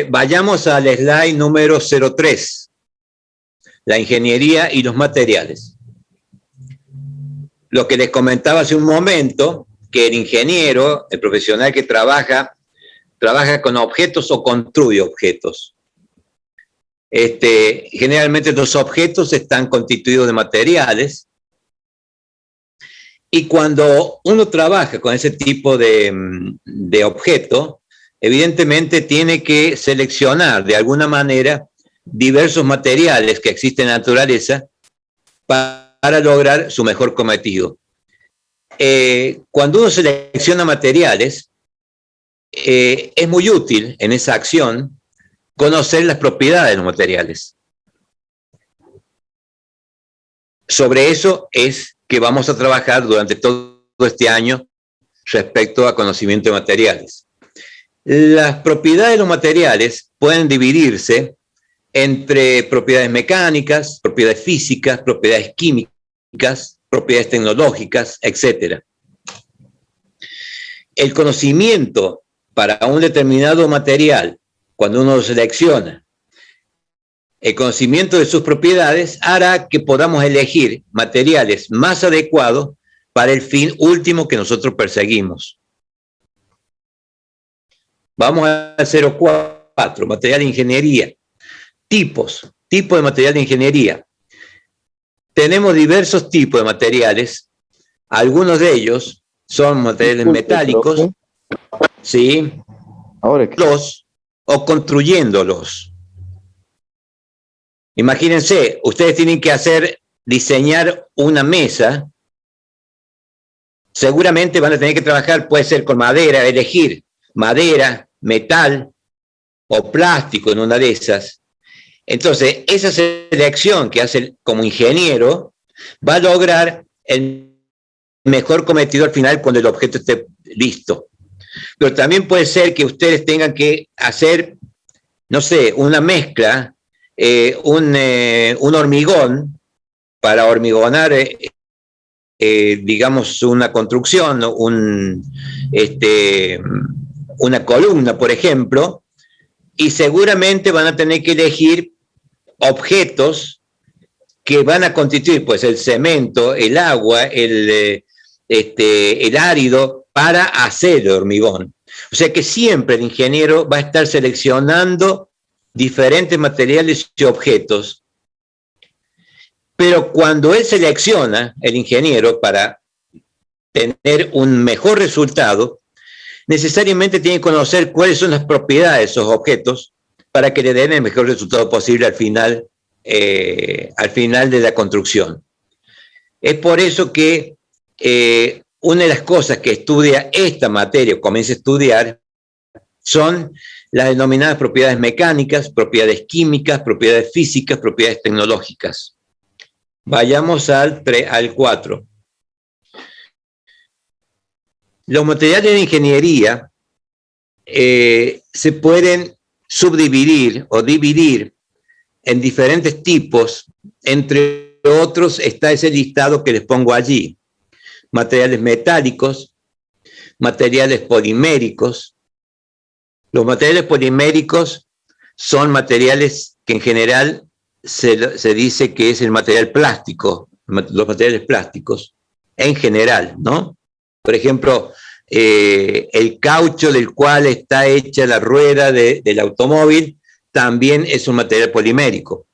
Vayamos al slide número 03, la ingeniería y los materiales. Lo que les comentaba hace un momento, que el ingeniero, el profesional que trabaja con objetos o construye objetos. Generalmente los objetos están constituidos de materiales, y cuando uno trabaja con ese tipo de objeto, evidentemente tiene que seleccionar de alguna manera diversos materiales que existen en la naturaleza para lograr su mejor cometido. Cuando uno selecciona materiales, es muy útil en esa acción conocer las propiedades de los materiales. Sobre eso es que vamos a trabajar durante todo este año respecto a conocimiento de materiales. Las propiedades de los materiales pueden dividirse entre propiedades mecánicas, propiedades físicas, propiedades químicas, propiedades tecnológicas, etc. El conocimiento para un determinado material, cuando uno lo selecciona, el conocimiento de sus propiedades hará que podamos elegir materiales más adecuados para el fin último que nosotros perseguimos. Vamos al 04, material de ingeniería. Tipos de material de ingeniería. Tenemos diversos tipos de materiales. Algunos de ellos son materiales metálicos, ¿sí? Ahora que... o construyéndolos. Imagínense, ustedes tienen que diseñar una mesa. Seguramente van a tener que trabajar, puede ser con madera, elegir madera, metal o plástico en una de esas. Entonces, esa selección que hace como ingeniero va a lograr el mejor cometido al final cuando el objeto esté listo. Pero también puede ser que ustedes tengan que hacer, no sé, una mezcla, un hormigón para hormigonar, digamos, una construcción, una columna, por ejemplo, y seguramente van a tener que elegir objetos que van a constituir, pues, el cemento, el agua, el árido, para hacer el hormigón. O sea que siempre el ingeniero va a estar seleccionando diferentes materiales y objetos, pero cuando él selecciona, el ingeniero, para tener un mejor resultado, necesariamente tiene que conocer cuáles son las propiedades de esos objetos para que le den el mejor resultado posible al final de la construcción. Es por eso que una de las cosas que estudia esta materia, o comienza a estudiar, son las denominadas propiedades mecánicas, propiedades químicas, propiedades físicas, propiedades tecnológicas. Vayamos al 4. Los materiales de ingeniería se pueden subdividir o dividir en diferentes tipos. Entre otros está ese listado que les pongo allí. Materiales metálicos, materiales poliméricos. Los materiales poliméricos son materiales que en general se dice que es el material plástico, los materiales plásticos, en general, ¿no? Por ejemplo, el caucho del cual está hecha la rueda del automóvil también es un material polimérico.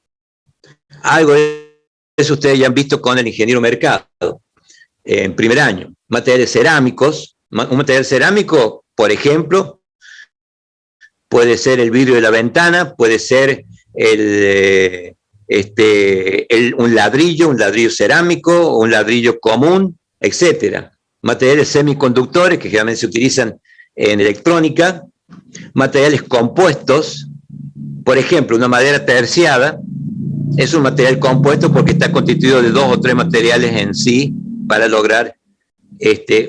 Algo de eso ustedes ya han visto con el ingeniero Mercado en primer año. Materiales cerámicos. Un material cerámico, por ejemplo, puede ser el vidrio de la ventana, puede ser un ladrillo cerámico, un ladrillo común, etcétera. Materiales semiconductores, que generalmente se utilizan en electrónica. Materiales compuestos, por ejemplo, una madera terciada es un material compuesto porque está constituido de 2 o 3 materiales en sí para lograr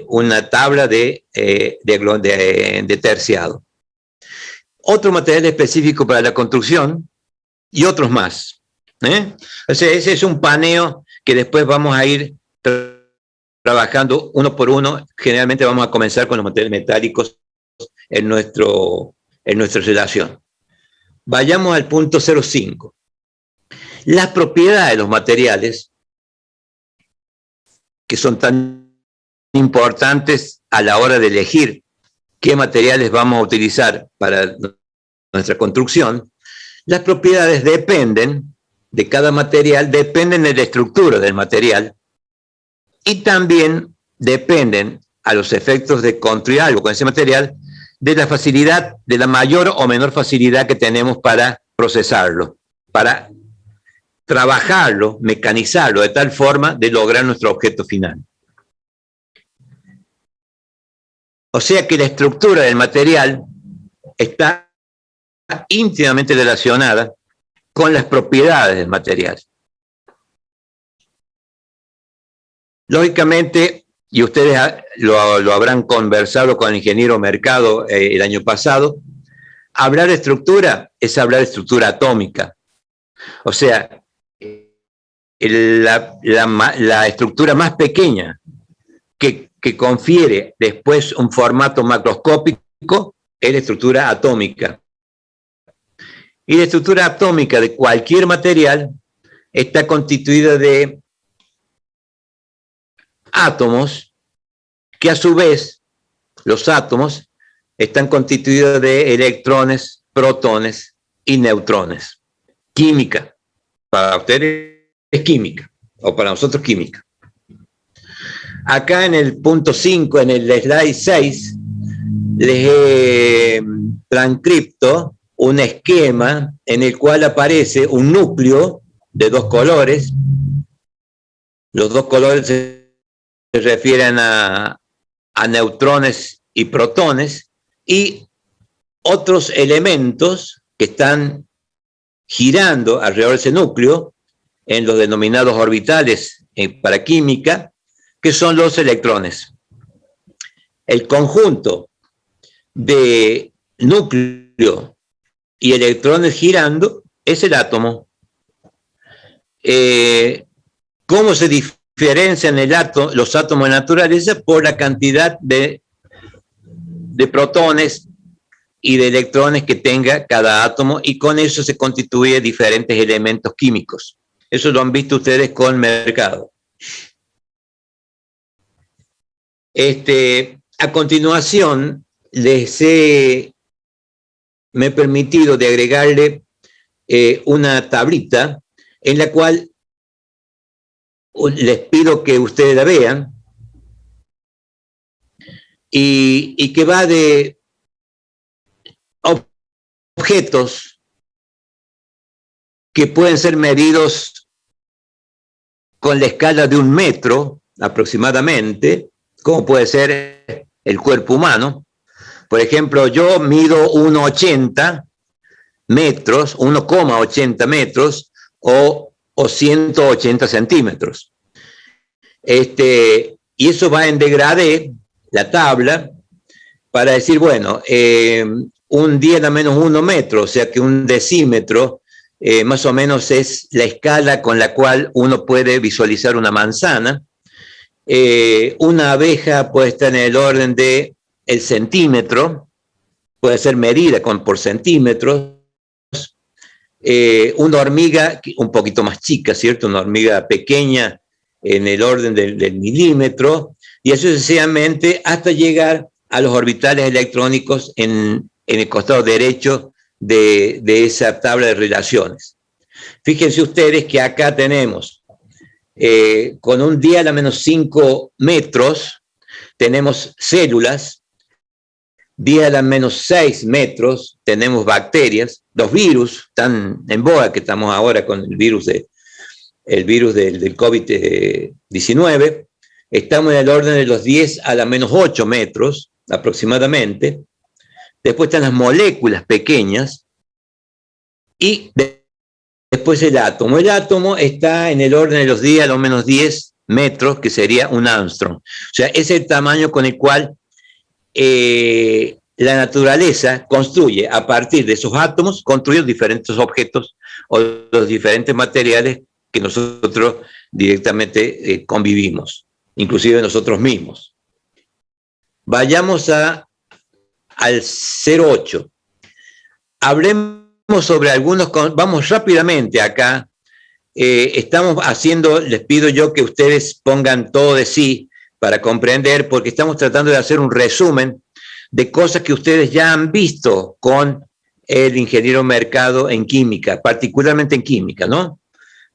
una tabla de terciado. Otro material específico para la construcción y otros más. O sea, ese es un paneo que después vamos a ir trabajando uno por uno. Generalmente vamos a comenzar con los materiales metálicos en nuestra relación. Vayamos al punto 05. Las propiedades de los materiales, que son tan importantes a la hora de elegir qué materiales vamos a utilizar para nuestra construcción, las propiedades dependen de cada material, dependen de la estructura del material y también dependen a los efectos de construir algo con ese material de la facilidad, de la mayor o menor facilidad que tenemos para procesarlo, para trabajarlo, mecanizarlo de tal forma de lograr nuestro objeto final. O sea que la estructura del material está íntimamente relacionada con las propiedades del material. Lógicamente, y ustedes lo habrán conversado con el ingeniero Mercado el año pasado, hablar de estructura es hablar de estructura atómica. O sea, la estructura más pequeña que confiere después un formato macroscópico es la estructura atómica. Y la estructura atómica de cualquier material está constituida de átomos que a su vez, los átomos, están constituidos de electrones, protones y neutrones. Química. Para ustedes es química, o para nosotros química. Acá en el punto 5, en el slide 6, les he transcripto un esquema en el cual aparece un núcleo de dos colores. Los dos colores se refieren a neutrones y protones, y otros elementos que están girando alrededor de ese núcleo, en los denominados orbitales para química, que son los electrones. El conjunto de núcleo y electrones girando es el átomo. ¿Cómo se diferencian los átomos de naturaleza? Por la cantidad de protones y de electrones que tenga cada átomo, y con eso se constituyen diferentes elementos químicos. Eso lo han visto ustedes con Mercado. A continuación, me he permitido de agregarle una tablita en la cual les pido que ustedes la vean y que va de objetos que pueden ser medidos con la escala de 1 metro aproximadamente, como puede ser el cuerpo humano. Por ejemplo, yo mido 1,80 metros, 1,80 metros o 180 centímetros. Y eso va en degradé, la tabla, para decir, bueno, un 10 a menos 1 metro, o sea que un decímetro, más o menos es la escala con la cual uno puede visualizar una manzana. Una abeja puede estar en el orden de el centímetro, puede ser medida por centímetros. Una hormiga un poquito más chica, ¿cierto? Una hormiga pequeña en el orden del milímetro, y así sucesivamente hasta llegar a los orbitales electrónicos en el costado derecho de esa tabla de relaciones. Fíjense ustedes que acá tenemos, con un 10 a la menos 5 metros, tenemos células. 10 a la menos 6 metros tenemos bacterias. Los virus están en boga, que estamos ahora con el virus del COVID-19. Estamos en el orden de los 10 a la menos 8 metros aproximadamente. Después están las moléculas pequeñas y después el átomo. El átomo está en el orden de los 10 a lo menos 10 metros, que sería un Armstrong. O sea, ese es el tamaño con el cual la naturaleza construye, a partir de esos átomos, construye diferentes objetos o los diferentes materiales que nosotros directamente convivimos, inclusive nosotros mismos. Vayamos al 08. Hablemos sobre algunos, vamos rápidamente acá. Estamos haciendo, les pido yo que ustedes pongan todo de sí para comprender, porque estamos tratando de hacer un resumen de cosas que ustedes ya han visto con el ingeniero mercado en química, particularmente en química, ¿no?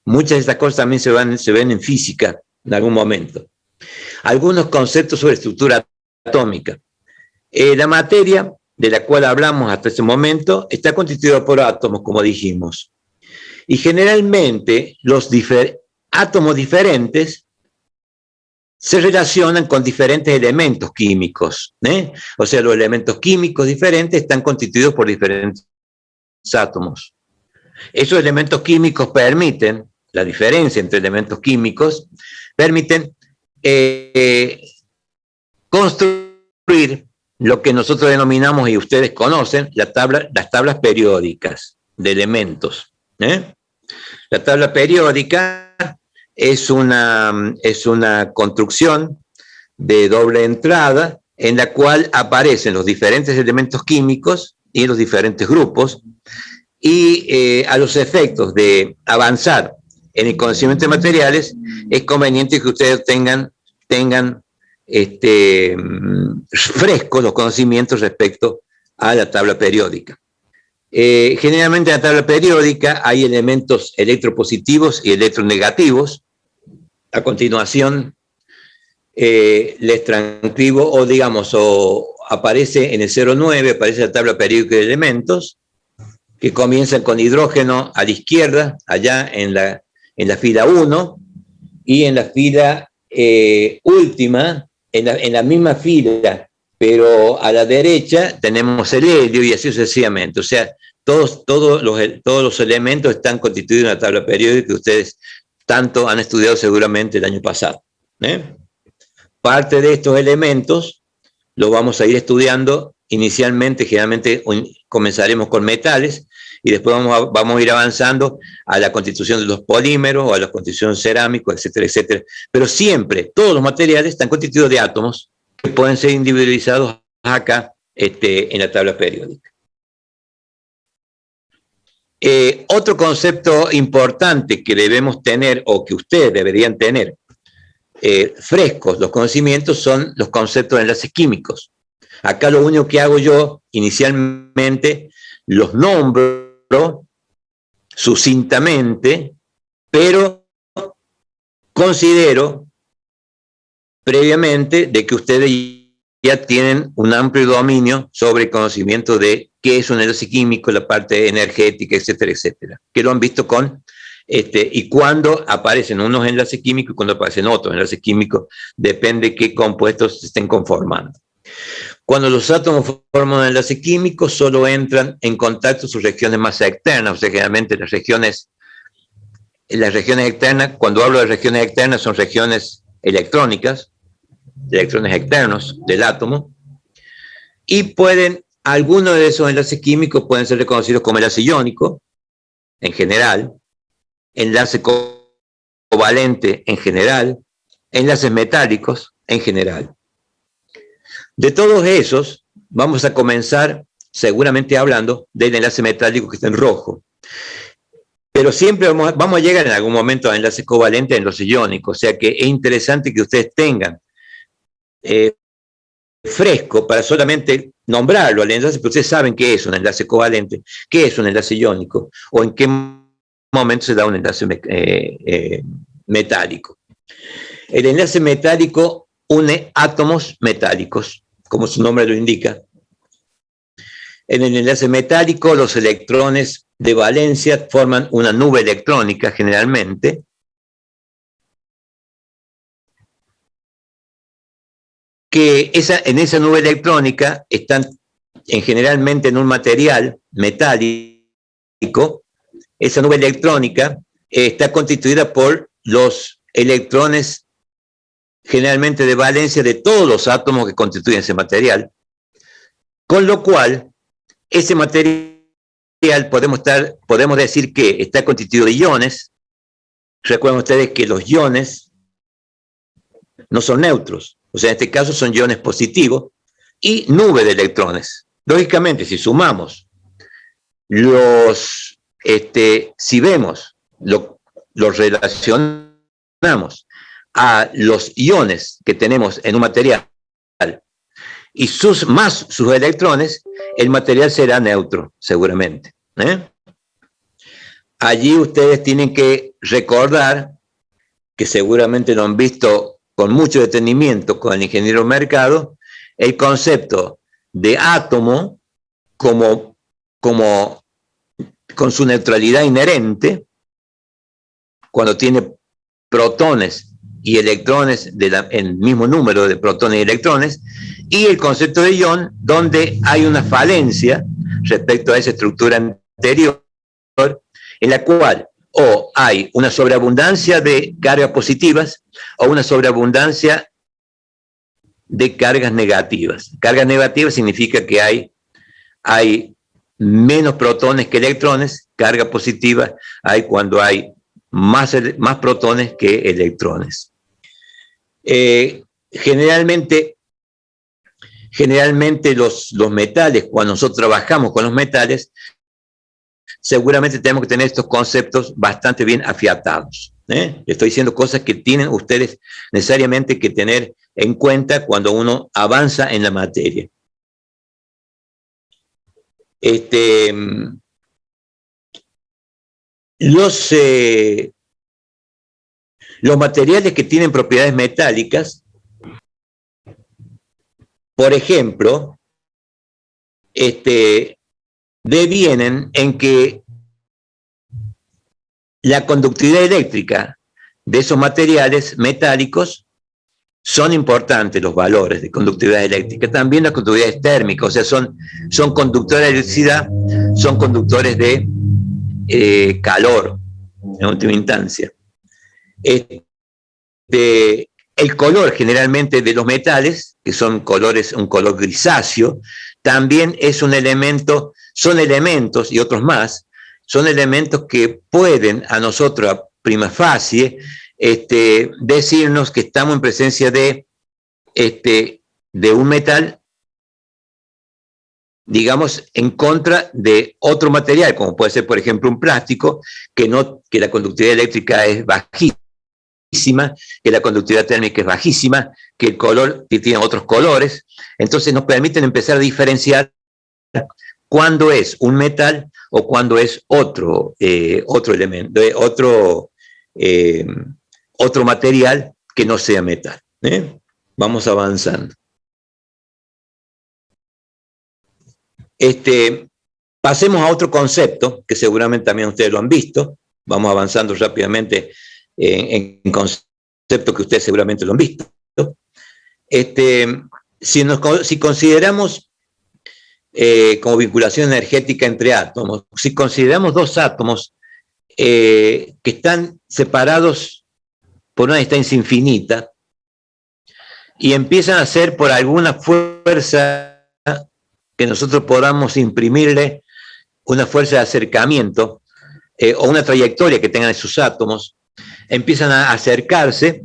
Muchas de estas cosas también se ven en física en algún momento. Algunos conceptos sobre estructura atómica. La materia de la cual hablamos hasta ese momento está constituida por átomos, como dijimos. Y generalmente los átomos diferentes se relacionan con diferentes elementos químicos, ¿eh? O sea, los elementos químicos diferentes están constituidos por diferentes átomos. Esos elementos químicos permiten, la diferencia entre elementos químicos, permiten construir lo que nosotros denominamos, y ustedes conocen, las tablas periódicas de elementos, ¿eh? La tabla periódica es una construcción de doble entrada en la cual aparecen los diferentes elementos químicos y los diferentes grupos, y a los efectos de avanzar en el conocimiento de materiales es conveniente que ustedes tengan frescos los conocimientos respecto a la tabla periódica. Generalmente en la tabla periódica hay elementos electropositivos y electronegativos. A continuación les transcribo, o aparece en el 09, aparece la tabla periódica de elementos, que comienzan con hidrógeno a la izquierda, allá en la fila 1, y en la fila última, en la misma fila, pero a la derecha tenemos el helio y así sucesivamente. O sea, todos los elementos están constituidos en la tabla periódica que ustedes tanto han estudiado seguramente el año pasado, ¿eh? Parte de estos elementos lo vamos a ir estudiando inicialmente. Generalmente comenzaremos con metales y después vamos a ir avanzando a la constitución de los polímeros o a la constitución cerámica, etcétera, etcétera. Pero siempre todos los materiales están constituidos de átomos que pueden ser individualizados acá en la tabla periódica. Otro concepto importante que debemos tener, o que ustedes deberían tener frescos los conocimientos, son los conceptos de enlaces químicos. Acá lo único que hago yo inicialmente, los nombro sucintamente, pero considero previamente de que ustedes ya tienen un amplio dominio sobre el conocimiento de qué es un enlace químico, la parte energética, etcétera, etcétera, que lo han visto y cuando aparecen unos enlaces químicos y cuando aparecen otros enlaces químicos, depende qué compuestos se estén conformando. Cuando los átomos forman un enlace químico, solo entran en contacto sus regiones más externas, o sea, generalmente las regiones externas, cuando hablo de regiones externas, son regiones electrónicas, electrones externos del átomo, y algunos de esos enlaces químicos pueden ser reconocidos como enlace iónico, en general, enlace covalente, en general, enlaces metálicos, en general. De todos esos, vamos a comenzar seguramente hablando del enlace metálico que está en rojo. Pero siempre vamos a llegar en algún momento a enlaces covalentes, enlaces iónicos, o sea que es interesante que ustedes tengan fresco para solamente nombrarlo al enlace, pero ustedes saben qué es un enlace covalente, qué es un enlace iónico, o en qué momento se da un enlace metálico. El enlace metálico une átomos metálicos, como su nombre lo indica. En el enlace metálico, los electrones de valencia forman una nube electrónica generalmente, que en esa nube electrónica están generalmente en un material metálico. Esa nube electrónica está constituida por los electrones generalmente de valencia de todos los átomos que constituyen ese material, con lo cual ese material podemos decir que está constituido de iones. Recuerden ustedes que los iones no son neutros, o sea, en este caso son iones positivos y nube de electrones. Lógicamente, si sumamos si vemos, los relacionamos a los iones que tenemos en un material y sus electrones, el material será neutro, seguramente. Allí ustedes tienen que recordar, que seguramente lo han visto con mucho detenimiento con el ingeniero Mercado, el concepto de átomo con su neutralidad inherente, cuando tiene protones y electrones, el mismo número de protones y electrones, y el concepto de ion, donde hay una falencia respecto a esa estructura anterior, en la cual o hay una sobreabundancia de cargas positivas o una sobreabundancia de cargas negativas. Cargas negativas significa que hay menos protones que electrones. Carga positiva hay cuando hay más protones que electrones. Generalmente los metales, cuando nosotros trabajamos con los metales, seguramente tenemos que tener estos conceptos bastante bien afiatados. Estoy diciendo cosas que tienen ustedes necesariamente que tener en cuenta cuando uno avanza en la materia. Los materiales que tienen propiedades metálicas, por ejemplo, devienen en que la conductividad eléctrica de esos materiales metálicos son importantes, los valores de conductividad eléctrica. También las conductividades térmicas, o sea, son conductores de electricidad, son conductores de calor, en última instancia. El color generalmente de los metales, que son un color grisáceo, también es un elemento, son elementos, y otros más, son elementos que pueden a nosotros a prima facie decirnos que estamos en presencia de un metal, digamos, en contra de otro material, como puede ser, por ejemplo, un plástico, que la conductividad eléctrica es bajísima, que la conductividad térmica es bajísima, que el color que tiene otros colores. Entonces nos permiten empezar a diferenciar cuándo es un metal o cuándo es otro elemento, otro material que no sea metal. Vamos avanzando. Pasemos a otro concepto que seguramente también ustedes lo han visto. Vamos avanzando rápidamente en conceptos que ustedes seguramente lo han visto. Si consideramos como vinculación energética entre átomos, si consideramos dos átomos que están separados por una distancia infinita y empiezan a ser por alguna fuerza que nosotros podamos imprimirle, una fuerza de acercamiento o una trayectoria que tengan esos átomos, empiezan a acercarse,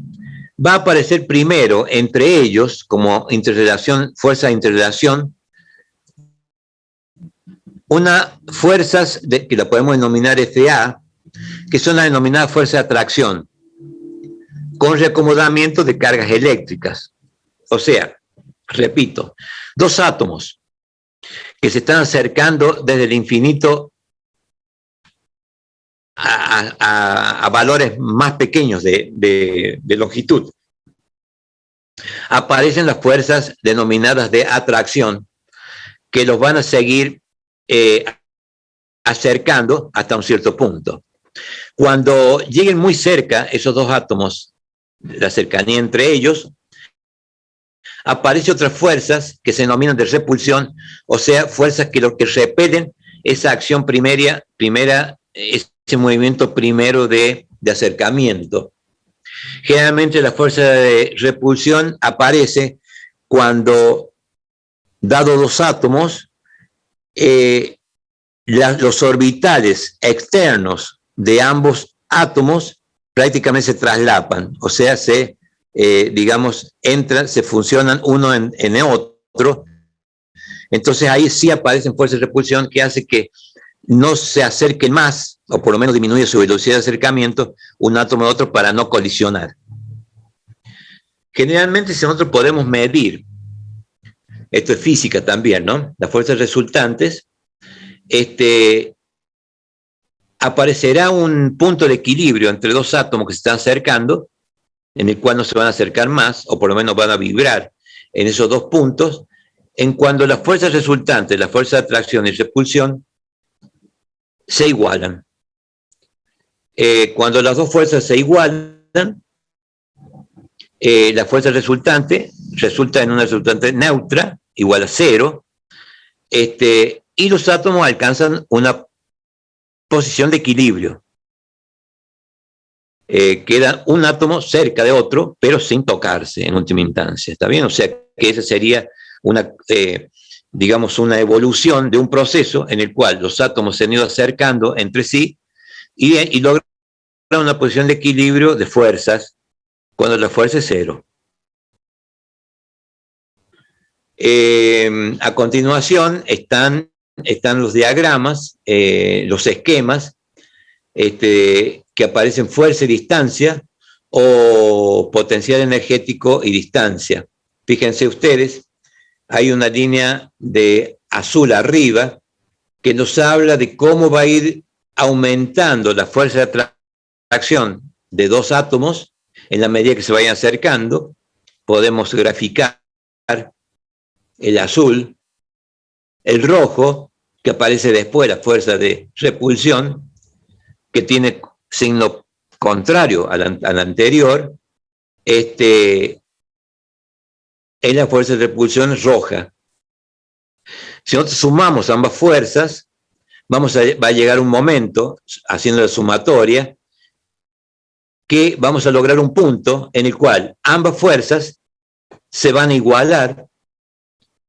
va a aparecer primero entre ellos como fuerza de interrelación, unas fuerzas que la podemos denominar FA, que son las denominadas fuerzas de atracción, con reacomodamiento de cargas eléctricas. O sea, repito, dos átomos que se están acercando desde el infinito a valores más pequeños de longitud. Aparecen las fuerzas denominadas de atracción, que los van a seguir acercando hasta un cierto punto. Cuando lleguen muy cerca esos dos átomos, la cercanía entre ellos, aparecen otras fuerzas que se denominan de repulsión, o sea, fuerzas que lo que repelen esa acción primera, ese movimiento primero de acercamiento. Generalmente la fuerza de repulsión aparece cuando, dado dos átomos, los orbitales externos de ambos átomos prácticamente se traslapan, o sea, digamos, se fusionan uno en otro. Entonces ahí sí aparecen fuerzas de repulsión que hace que no se acerquen más, o por lo menos disminuye su velocidad de acercamiento, un átomo a otro para no colisionar. Generalmente, si nosotros podemos medir, esto es física también, ¿no? Las fuerzas resultantes, aparecerá un punto de equilibrio entre dos átomos que se están acercando, en el cual no se van a acercar más, o por lo menos van a vibrar en esos dos puntos, en cuando las fuerzas resultantes, la fuerza de atracción y repulsión, se igualan. Cuando las dos fuerzas se igualan, la fuerza resultante resulta en una resultante neutra, igual a cero, y los átomos alcanzan una posición de equilibrio. Queda un átomo cerca de otro, pero sin tocarse en última instancia, ¿está bien? O sea que esa sería una, digamos, una evolución de un proceso en el cual los átomos se han ido acercando entre sí y logran una posición de equilibrio de fuerzas cuando la fuerza es cero. A continuación están los diagramas, los esquemas, que aparecen fuerza y distancia, o potencial energético y distancia. Fíjense ustedes, hay una línea de azul arriba que nos habla de cómo va a ir aumentando la fuerza de atracción de dos átomos en la medida que se vayan acercando. Podemos graficar el azul, el rojo, que aparece después, la fuerza de repulsión, que tiene signo contrario al anterior, es la fuerza de repulsión roja. Si nosotros sumamos ambas fuerzas, va a llegar un momento, haciendo la sumatoria, que vamos a lograr un punto en el cual ambas fuerzas se van a igualar,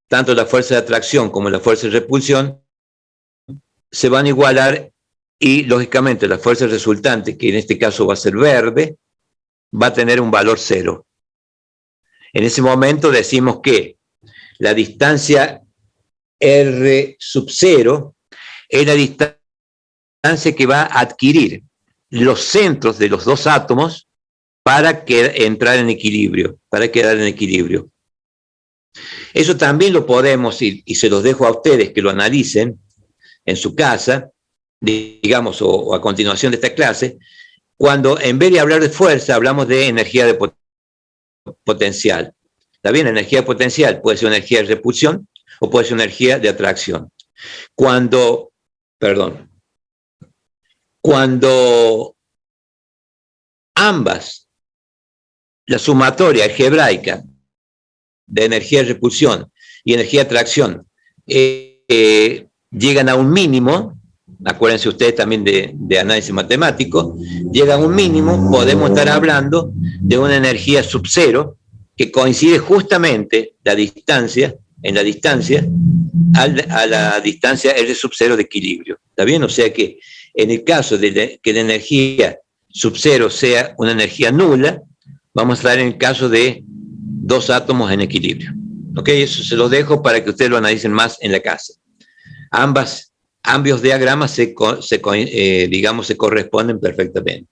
tanto la fuerza de atracción como la fuerza de repulsión, se van a igualar y, lógicamente, la fuerza resultante, que en este caso va a ser verde, va a tener un valor cero. En ese momento decimos que la distancia R sub 0 es la distancia que va a adquirir los centros de los dos átomos para entrar en equilibrio, para quedar en equilibrio. Eso también lo podemos, y se los dejo a ustedes que lo analicen en su casa, digamos, o a continuación de esta clase, cuando en vez de hablar de fuerza, hablamos de energía de potencial. ¿Está bien? La energía potencial puede ser energía de repulsión o puede ser energía de atracción. Cuando ambas, la sumatoria algebraica de energía de repulsión y energía de atracción, llegan a un mínimo, acuérdense ustedes también de análisis matemático, llegan a un mínimo, podemos estar hablando de una energía sub cero que coincide justamente en la distancia a la distancia R sub cero de equilibrio. ¿Está bien? O sea que en el caso de que la energía sub cero sea una energía nula, vamos a estar en el caso de dos átomos en equilibrio. ¿Ok? Eso se lo dejo para que ustedes lo analicen más en la casa. Ambos diagramas se corresponden perfectamente.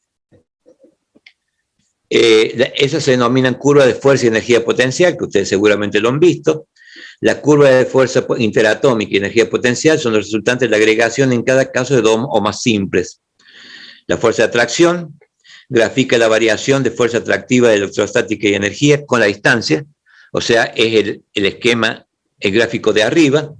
Esas se denominan curvas de fuerza y energía potencial, que ustedes seguramente lo han visto. Las curvas de fuerza interatómica y energía potencial son los resultantes de la agregación en cada caso de dos o más simples. La fuerza de atracción grafica la variación de fuerza atractiva de electrostática y energía con la distancia, o sea, es el esquema, el gráfico de arriba.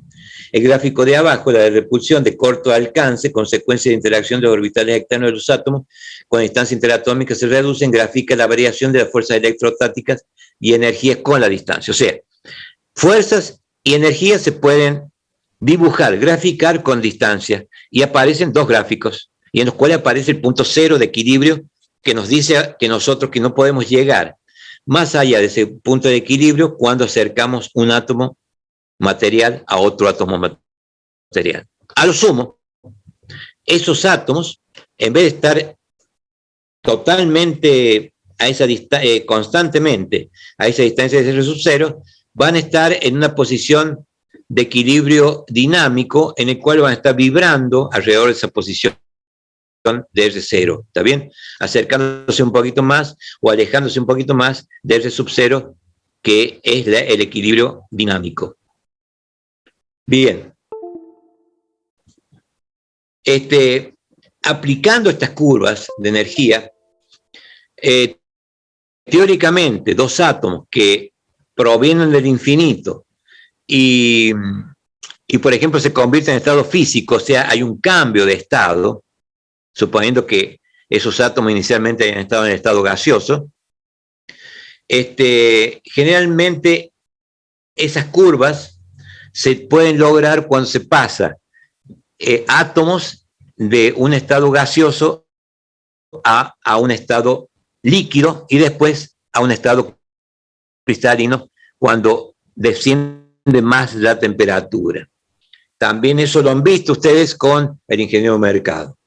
El gráfico de abajo, la de repulsión de corto alcance, consecuencia de interacción de los orbitales externos de los átomos con distancia interatómica se reducen, grafica la variación de las fuerzas electrostáticas y energías con la distancia. O sea, fuerzas y energías se pueden dibujar, graficar con distancia, y aparecen dos gráficos, y en los cuales aparece el punto cero de equilibrio que nos dice que nosotros que no podemos llegar más allá de ese punto de equilibrio cuando acercamos un átomo material a otro átomo material. A lo sumo, esos átomos, en vez de estar totalmente a esa constantemente a esa distancia de R sub 0, van a estar en una posición de equilibrio dinámico en el cual van a estar vibrando alrededor de esa posición de R0, ¿está bien? Acercándose un poquito más o alejándose un poquito más de R sub 0, que es el equilibrio dinámico. Bien. Aplicando estas curvas de energía, teóricamente, dos átomos que provienen del infinito y, por ejemplo, se convierten en estado físico, o sea, hay un cambio de estado, suponiendo que esos átomos inicialmente hayan estado en el estado gaseoso, generalmente esas curvas se pueden lograr cuando se pasa átomos de un estado gaseoso a un estado líquido y después a un estado cristalino cuando desciende más la temperatura. También eso lo han visto ustedes con el ingeniero Mercado.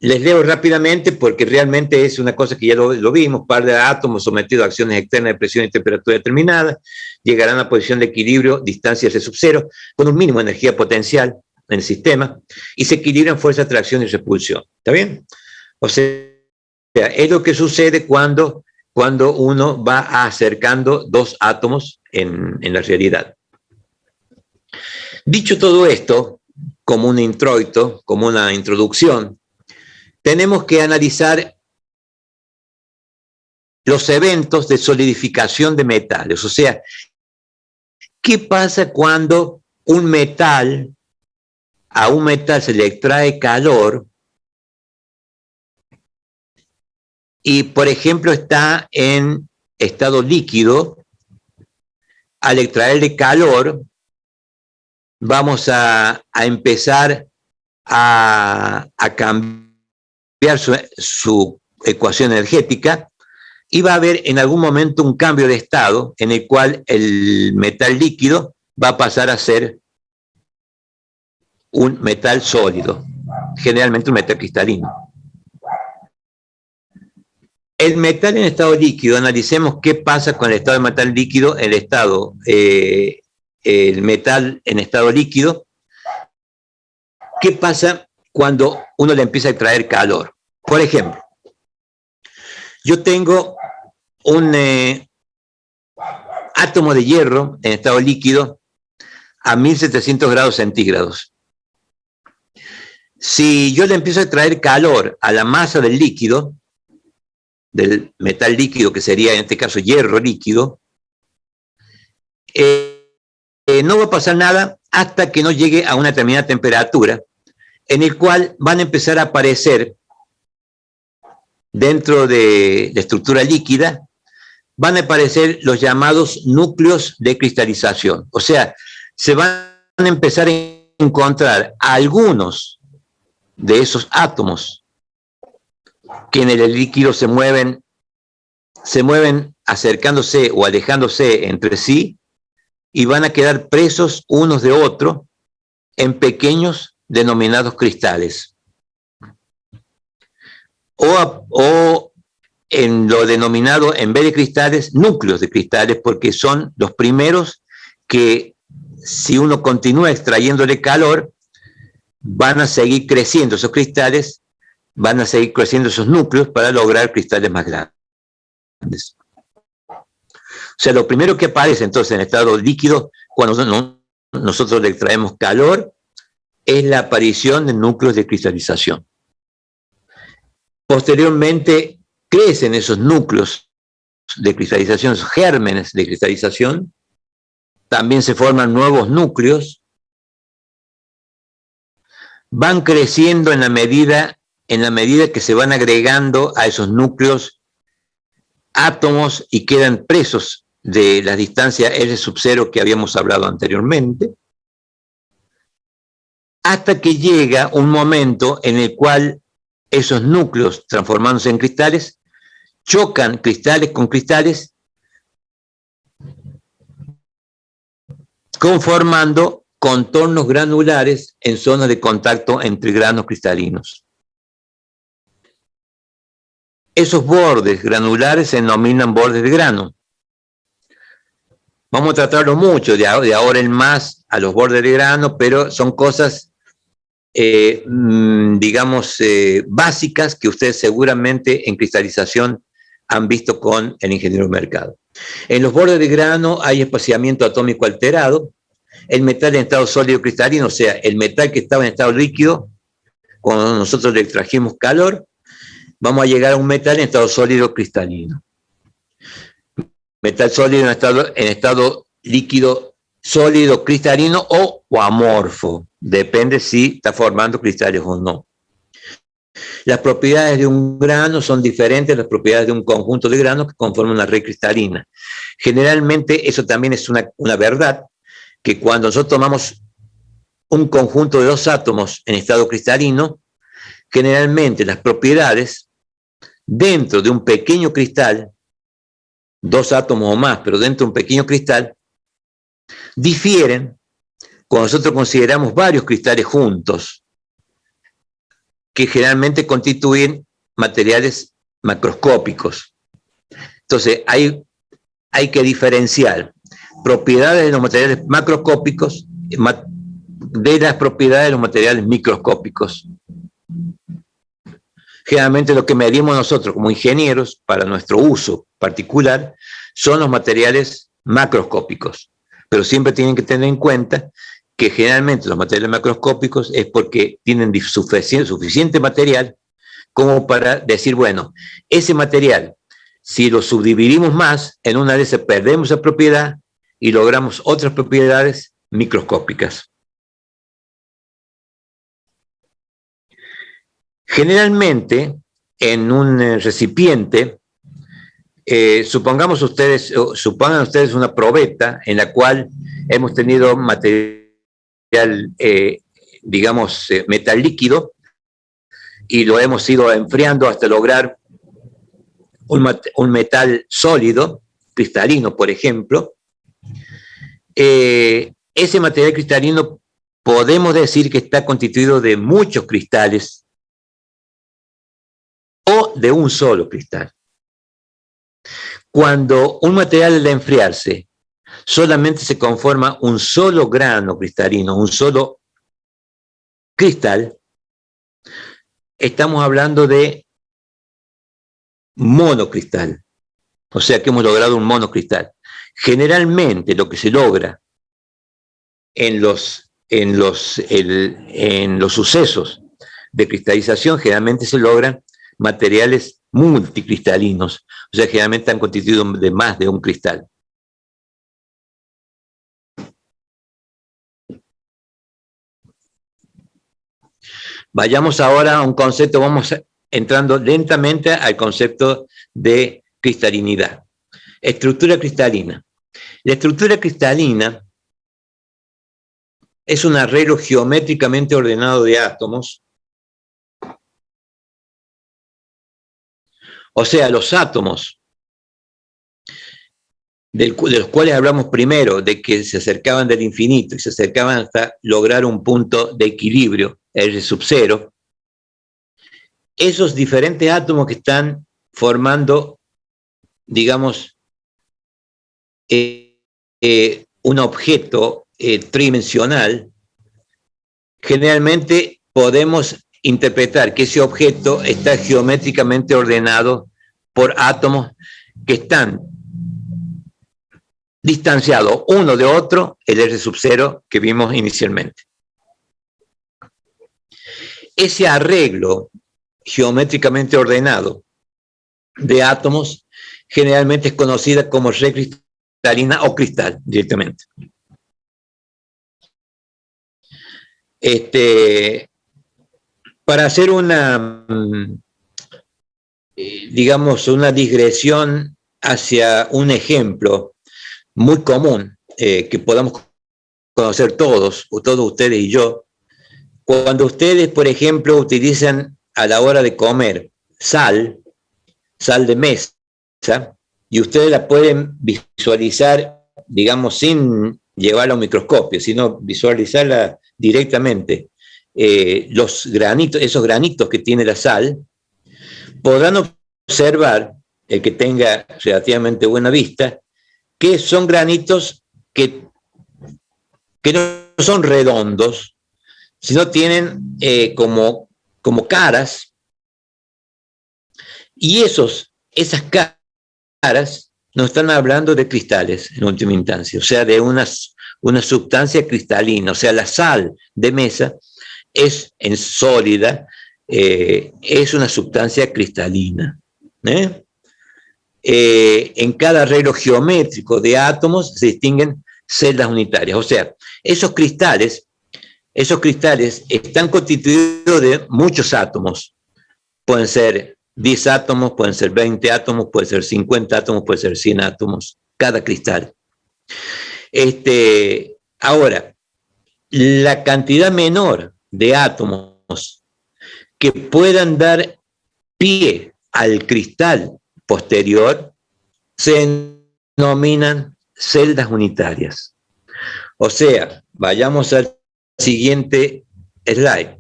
Les leo rápidamente porque realmente es una cosa que ya lo vimos. Par de átomos sometidos a acciones externas de presión y temperatura determinadas llegarán a posición de equilibrio, distancia R sub 0, con un mínimo de energía potencial en el sistema y se equilibran fuerza, atracción y repulsión. ¿Está bien? O sea, es lo que sucede cuando uno va acercando dos átomos en la realidad. Dicho todo esto, como un introito, como una introducción, tenemos que analizar los eventos de solidificación de metales. O sea, ¿qué pasa cuando a un metal se le extrae calor y, por ejemplo, está en estado líquido? Al extraerle calor, vamos a empezar a cambiar su ecuación energética y va a haber en algún momento un cambio de estado en el cual el metal líquido va a pasar a ser un metal sólido, generalmente un metal cristalino. El metal en estado líquido, analicemos qué pasa con el estado de metal líquido, el metal en estado líquido. ¿Qué pasa cuando uno le empieza a extraer calor? Por ejemplo, yo tengo un átomo de hierro en estado líquido a 1700 grados centígrados. Si yo le empiezo a extraer calor a la masa del líquido, del metal líquido, que sería en este caso hierro líquido, no va a pasar nada hasta que no llegue a una determinada temperatura, en el cual van a empezar a aparecer dentro de la estructura líquida, van a aparecer los llamados núcleos de cristalización. O sea, se van a empezar a encontrar algunos de esos átomos que en el líquido se mueven acercándose o alejándose entre sí y van a quedar presos unos de otros en pequeños denominados cristales. O en lo denominado, en vez de cristales, núcleos de cristales, porque son los primeros que, si uno continúa extrayéndole calor, van a seguir creciendo esos cristales, van a seguir creciendo esos núcleos para lograr cristales más grandes. O sea, lo primero que aparece entonces en estado líquido, cuando nosotros le extraemos calor, es la aparición de núcleos de cristalización. Posteriormente crecen esos núcleos de cristalización, esos gérmenes de cristalización, también se forman nuevos núcleos, van creciendo en la medida que se van agregando a esos núcleos átomos y quedan presos de la distancia R sub 0 que habíamos hablado anteriormente, hasta que llega un momento en el cual esos núcleos, transformándose en cristales, chocan cristales con cristales, conformando contornos granulares en zonas de contacto entre granos cristalinos. esos bordes granulares se denominan bordes de grano. Vamos a tratarlo mucho de ahora en más a los bordes de grano, pero son cosas, digamos, básicas que ustedes seguramente en cristalización han visto con el ingeniero Mercado. En los bordes de grano hay espaciamiento atómico alterado, el metal en estado sólido cristalino, o sea, el metal que estaba en estado líquido, cuando nosotros le trajimos calor, vamos a llegar a un metal en estado sólido cristalino. Metal sólido en estado líquido, sólido, cristalino o amorfo. Depende si está formando cristales o no. Las propiedades de un grano son diferentes a las propiedades de un conjunto de granos que conforman una red cristalina. Generalmente eso también es una verdad, que cuando nosotros tomamos un conjunto de dos átomos en estado cristalino, generalmente las propiedades dentro de un pequeño cristal, dos átomos o más, pero dentro de un pequeño cristal, difieren cuando nosotros consideramos varios cristales juntos, que generalmente constituyen materiales macroscópicos. Entonces, hay que diferenciar propiedades de los materiales macroscópicos de las propiedades de los materiales microscópicos. Generalmente lo que medimos nosotros como ingenieros para nuestro uso particular son los materiales macroscópicos, pero siempre tienen que tener en cuenta que generalmente los materiales macroscópicos es porque tienen suficiente material como para decir, bueno, ese material, si lo subdividimos más, en una vez perdemos esa propiedad y logramos otras propiedades microscópicas. Generalmente, en un recipiente, supongan ustedes una probeta en la cual hemos tenido material, digamos, metal líquido, y lo hemos ido enfriando hasta lograr un metal sólido, cristalino, por ejemplo. Ese material cristalino podemos decir que está constituido de muchos cristales o de un solo cristal. Cuando un material al enfriarse solamente se conforma un solo grano cristalino, un solo cristal, estamos hablando de monocristal. O sea que hemos logrado un monocristal. Generalmente lo que se logra en los sucesos de cristalización, generalmente se logran materiales multicristalinos, o sea, generalmente están constituidos de más de un cristal. Vayamos ahora a un concepto, vamos entrando lentamente al concepto de cristalinidad. Estructura cristalina. La estructura cristalina es un arreglo geométricamente ordenado de átomos. O sea, los átomos de los cuales hablamos primero, de que se acercaban del infinito y se acercaban hasta lograr un punto de equilibrio, R sub 0, esos diferentes átomos que están formando, digamos, un objeto tridimensional, generalmente podemos interpretar que ese objeto está geométricamente ordenado por átomos que están distanciados uno de otro, el R sub 0 que vimos inicialmente. Ese arreglo geométricamente ordenado de átomos generalmente es conocida como red cristalina o cristal directamente. Para hacer una, digamos, una digresión hacia un ejemplo muy común que podamos conocer todos ustedes y yo, cuando ustedes, por ejemplo, utilizan a la hora de comer sal de mesa, y ustedes la pueden visualizar, digamos, sin llevarla a un microscopio, sino visualizarla directamente. Los granitos, esos granitos que tiene la sal, podrán observar, el que tenga relativamente buena vista, que son granitos que no son redondos, sino tienen como caras, y esas caras nos están hablando de cristales en última instancia, o sea, de una sustancia cristalina, o sea, la sal de mesa es sólida, es una sustancia cristalina. En cada arreglo geométrico de átomos se distinguen celdas unitarias, o sea, esos cristales están constituidos de muchos átomos, pueden ser 10 átomos, pueden ser 20 átomos, pueden ser 50 átomos, pueden ser 100 átomos, cada cristal. Ahora, la cantidad menor de átomos que puedan dar pie al cristal posterior se denominan celdas unitarias. O sea, vayamos al siguiente slide.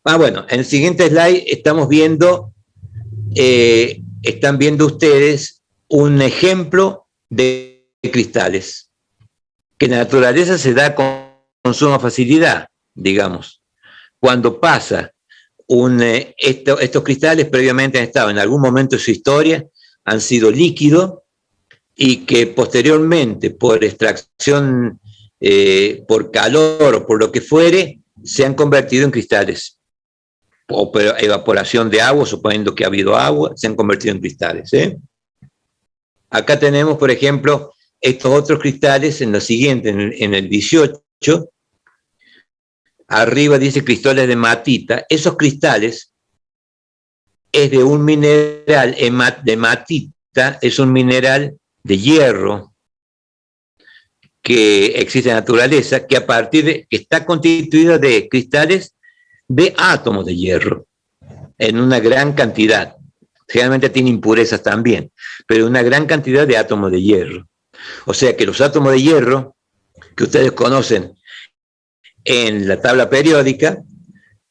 Bueno, en el siguiente slide estamos viendo, están viendo ustedes un ejemplo de cristales que en la naturaleza se da con suma facilidad, digamos. Cuando pasa estos cristales previamente han estado en algún momento de su historia, han sido líquidos y que posteriormente por extracción, por calor o por lo que fuere, se han convertido en cristales. O evaporación de agua, suponiendo que ha habido agua, se han convertido en cristales. Acá tenemos, por ejemplo, estos otros cristales en lo siguiente, en el 18, arriba dice cristales de matita. Esos cristales es de un mineral de matita, es un mineral de hierro que existe en la naturaleza, que que está constituido de cristales de átomos de hierro, en una gran cantidad. Generalmente tiene impurezas también, pero una gran cantidad de átomos de hierro. O sea que los átomos de hierro que ustedes conocen en la tabla periódica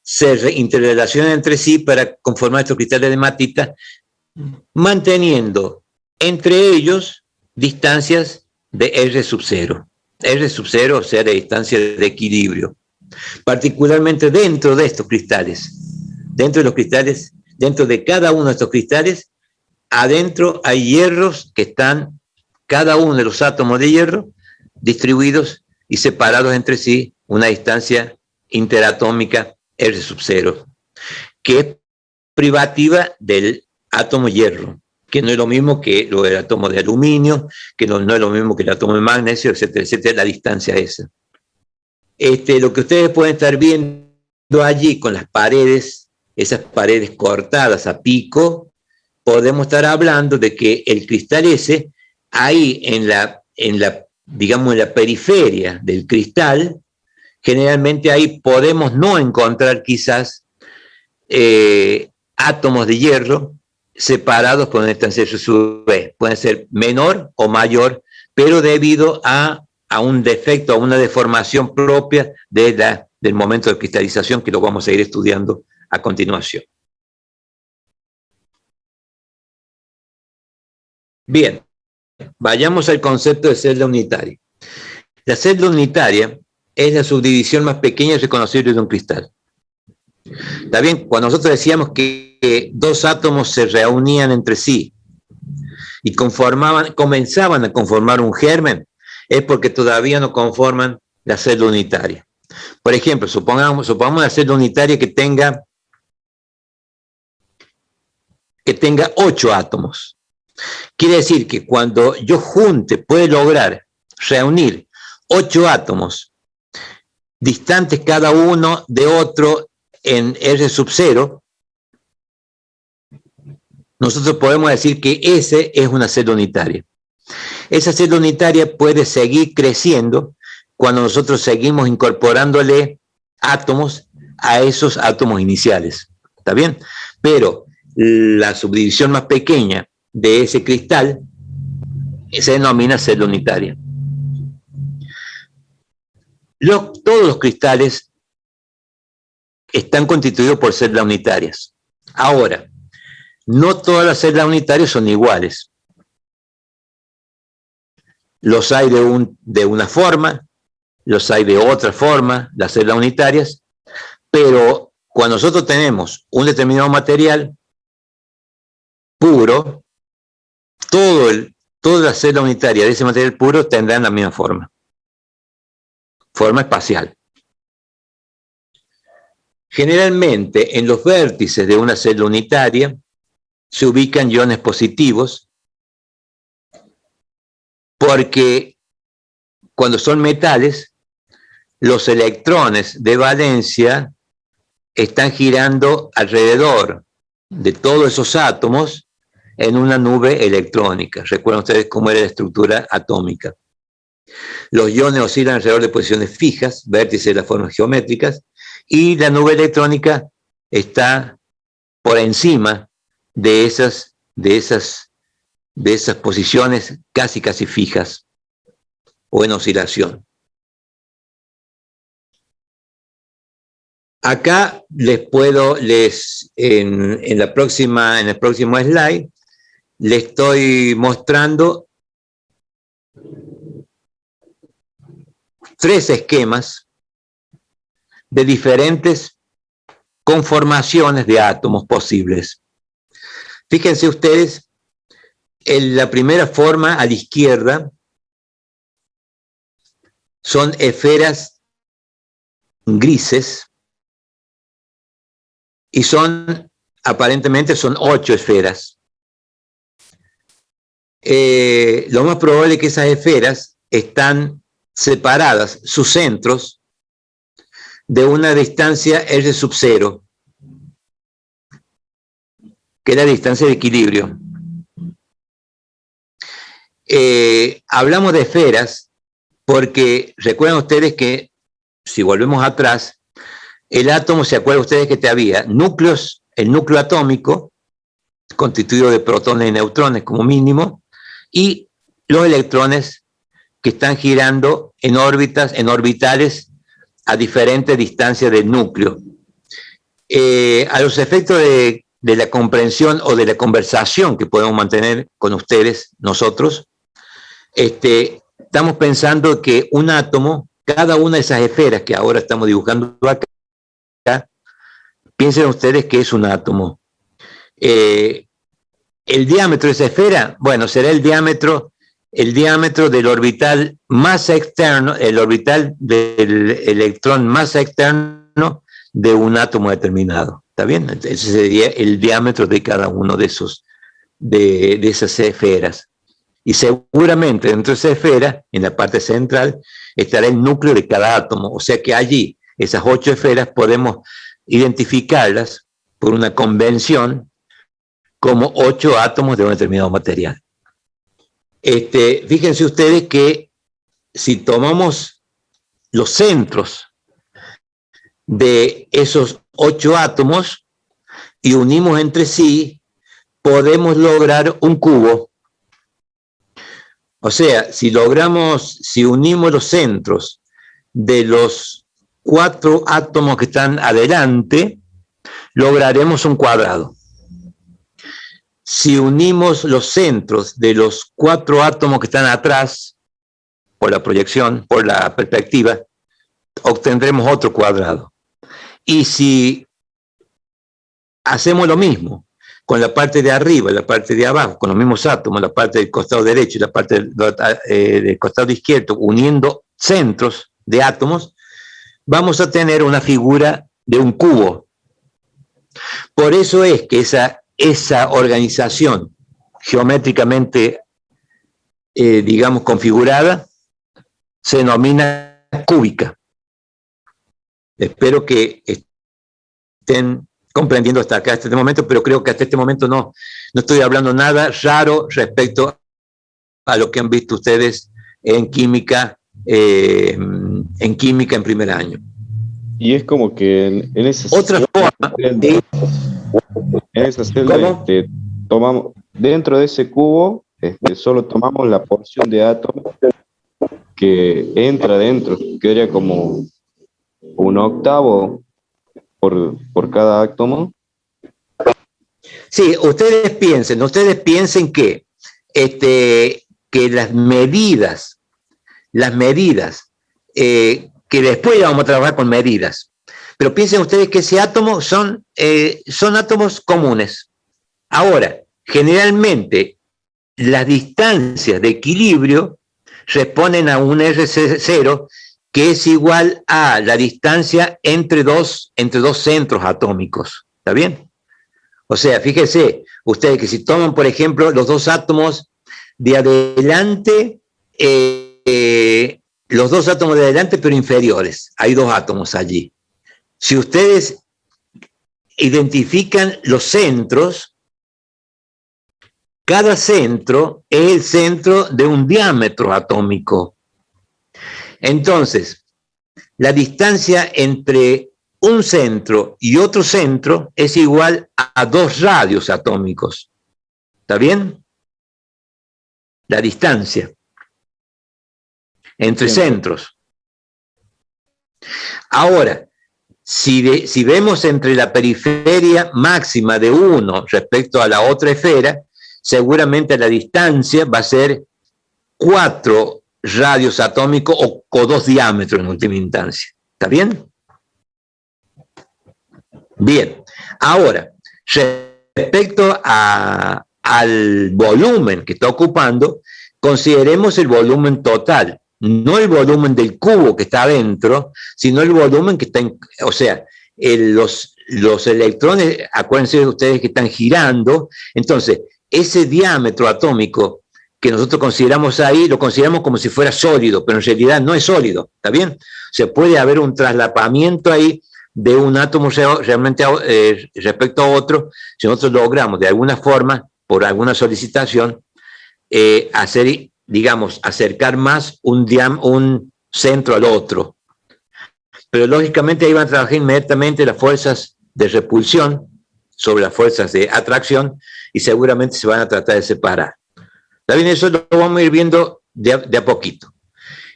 se interrelacionan entre sí para conformar estos cristales de matita, manteniendo entre ellos distancias de R sub 0. R sub 0, o sea, de distancia de equilibrio. Particularmente dentro de estos cristales, dentro de cada uno de estos cristales, adentro hay hierros que están, cada uno de los átomos de hierro, distribuidos y separados entre sí, una distancia interatómica R sub 0, que es privativa del átomo hierro, que no es lo mismo que el átomo de aluminio, que no es lo mismo que el átomo de magnesio, etcétera, etcétera, la distancia esa. Lo que ustedes pueden estar viendo allí con las paredes, esas paredes cortadas a pico, podemos estar hablando de que el cristal ese, ahí digamos, en la periferia del cristal, generalmente ahí podemos no encontrar quizás átomos de hierro separados por una distancia R sub B. Pueden ser menor o mayor, pero debido a un defecto, a una deformación propia del momento de cristalización, que lo vamos a ir estudiando a continuación. Bien, vayamos al concepto de celda unitaria. La celda unitaria es la subdivisión más pequeña y reconocible de un cristal. Está bien, cuando nosotros decíamos que dos átomos se reunían entre sí y comenzaban a conformar un germen, es porque todavía no conforman la celda unitaria. Por ejemplo, supongamos una celda unitaria que tenga 8 átomos. Quiere decir que cuando yo puede lograr reunir 8 átomos distantes cada uno de otro en R sub 0, nosotros podemos decir que ese es una celda unitaria. Esa celda unitaria puede seguir creciendo cuando nosotros seguimos incorporándole átomos a esos átomos iniciales. ¿Está bien? Pero la subdivisión más pequeña de ese cristal se denomina celda unitaria. Todos los cristales están constituidos por celdas unitarias. Ahora, no todas las celdas unitarias son iguales. Los hay de una forma, los hay de otra forma, las celdas unitarias, pero cuando nosotros tenemos un determinado material puro, toda la celda unitaria de ese material puro tendrán la misma forma espacial. Generalmente, en los vértices de una celda unitaria se ubican iones positivos, porque cuando son metales, los electrones de valencia están girando alrededor de todos esos átomos en una nube electrónica. Recuerdan ustedes cómo era la estructura atómica. Los iones oscilan alrededor de posiciones fijas, vértices de las formas geométricas, y la nube electrónica está por encima de esas posiciones casi fijas o en oscilación. Acá en el próximo slide, les estoy mostrando 3 esquemas de diferentes conformaciones de átomos posibles. Fíjense ustedes, en la primera forma a la izquierda son esferas grises y aparentemente son 8 esferas. Lo más probable es que esas esferas están separadas, sus centros, de una distancia R sub 0, que es la distancia de equilibrio. Hablamos de esferas porque recuerdan ustedes que, si volvemos atrás, el átomo, ¿se acuerdan ustedes que había núcleos? El núcleo atómico, constituido de protones y neutrones como mínimo, y los electrones que están girando en orbitales a diferentes distancias del núcleo. A los efectos de la comprensión o de la conversación que podemos mantener con ustedes, nosotros, estamos pensando que un átomo, cada una de esas esferas que ahora estamos dibujando acá, piensen ustedes que es un átomo. El diámetro de esa esfera, bueno, será el diámetro del orbital más externo, el orbital del electrón más externo de un átomo determinado. ¿Está bien? Ese sería el diámetro de cada uno de esas esferas. Y seguramente dentro de esa esfera, en la parte central, estará el núcleo de cada átomo. O sea que allí, esas 8 esferas, podemos identificarlas por una convención como 8 átomos de un determinado material. Fíjense ustedes que si tomamos los centros de esos 8 átomos y unimos entre sí, podemos lograr un cubo. O sea, si unimos los centros de los 4 átomos que están adelante, lograremos un cuadrado. Si unimos los centros de los 4 átomos que están atrás, por la proyección, por la perspectiva, obtendremos otro cuadrado. Y si hacemos lo mismo con la parte de arriba y la parte de abajo, con los mismos átomos, la parte del costado derecho y la parte del costado izquierdo, uniendo centros de átomos, vamos a tener una figura de un cubo. Por eso es que esa organización geométricamente, digamos, configurada, se denomina cúbica. Espero que estén comprendiendo hasta acá, hasta este momento, pero creo que hasta este momento no estoy hablando nada raro respecto a lo que han visto ustedes en química en primer año. Y es como que en esa otra forma, en esa celda tomamos, dentro de ese cubo, solo tomamos la porción de átomos que entra dentro, que sería como un octavo por cada átomo, Sí, ustedes piensen que las medidas, que después vamos a trabajar con medidas, pero piensen ustedes que ese átomo son átomos comunes. Ahora, generalmente, las distancias de equilibrio responden a un R0 que es igual a la distancia entre dos centros atómicos. ¿Está bien? O sea, fíjense ustedes que si toman, por ejemplo, los dos átomos de adelante, los dos átomos de adelante, pero inferiores, hay dos átomos allí. Si ustedes identifican los centros, cada centro es el centro de un diámetro atómico. Entonces, la distancia entre un centro y otro centro es igual a 2 radios atómicos. ¿Está bien? La distancia entre centros. Ahora, si vemos entre la periferia máxima de uno respecto a la otra esfera, seguramente la distancia va a ser 4 radios atómicos o 2 diámetros en última instancia. ¿Está bien? Bien. Ahora, respecto al volumen que está ocupando, consideremos el volumen total, no el volumen del cubo que está adentro, sino el volumen que está o sea, los electrones, acuérdense ustedes que están girando, entonces, ese diámetro atómico que nosotros consideramos ahí, lo consideramos como si fuera sólido, pero en realidad no es sólido, ¿está bien? O sea, puede haber un traslapamiento ahí de un átomo realmente respecto a otro, si nosotros logramos de alguna forma, por alguna solicitación, hacer, digamos, acercar más un centro al otro. Pero lógicamente ahí van a trabajar inmediatamente las fuerzas de repulsión sobre las fuerzas de atracción y seguramente se van a tratar de separar. También eso lo vamos a ir viendo de a poquito.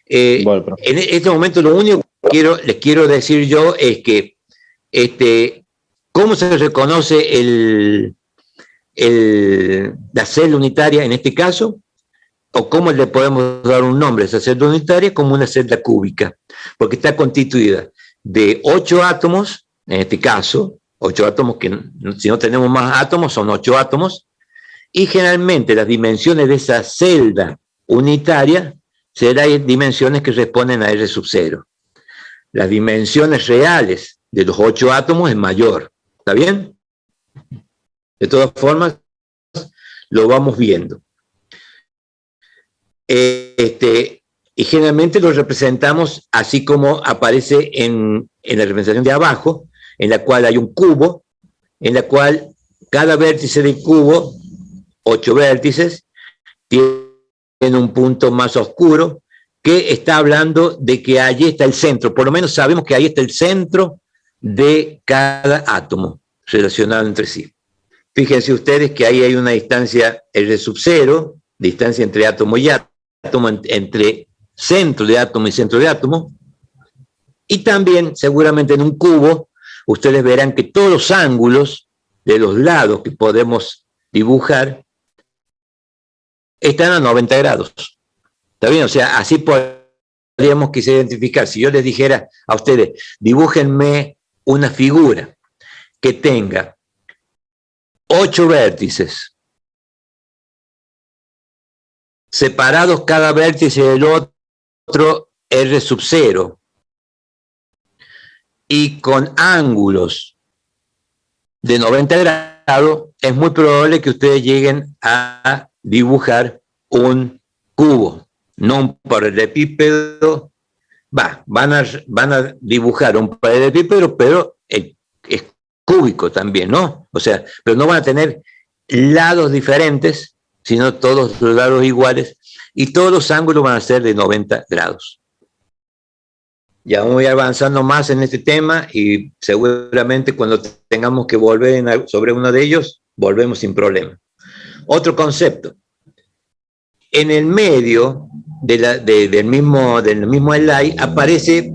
Bueno, en este momento lo único que les quiero decir yo es que cómo se reconoce la celda unitaria en este caso, o cómo le podemos dar un nombre a esa celda unitaria, como una celda cúbica, porque está constituida de 8 átomos, en este caso, 8 átomos que si no tenemos más átomos son 8 átomos, y generalmente las dimensiones de esa celda unitaria serán dimensiones que responden a R sub 0. Las dimensiones reales de los 8 átomos es mayor, ¿está bien? De todas formas, lo vamos viendo. Y generalmente lo representamos así como aparece en la representación de abajo, en la cual hay un cubo, en la cual cada vértice del cubo, 8 vértices, tiene un punto más oscuro que está hablando de que allí está el centro. Por lo menos sabemos que ahí está el centro de cada átomo relacionado entre sí. Fíjense ustedes que ahí hay una distancia R sub 0, distancia entre átomo y átomo, entre centro de átomo y centro de átomo. Y también, seguramente en un cubo, ustedes verán que todos los ángulos de los lados que podemos dibujar están a 90 grados. ¿Está bien? O sea, así podríamos quizá identificar. Si yo les dijera a ustedes, dibújenme una figura que tenga 8 vértices, separados cada vértice del otro R sub 0, y con ángulos de 90 grados, es muy probable que ustedes lleguen a dibujar un cubo, no un paralelepípedo. Van a dibujar un paralelepípedo, pero es cúbico también, ¿no? O sea, pero no van a tener lados diferentes, sino todos los lados iguales, y todos los ángulos van a ser de 90 grados. Ya vamos a ir avanzando más en este tema y seguramente cuando tengamos que volver sobre uno de ellos, volvemos sin problema. Otro concepto. En el medio del mismo slide aparece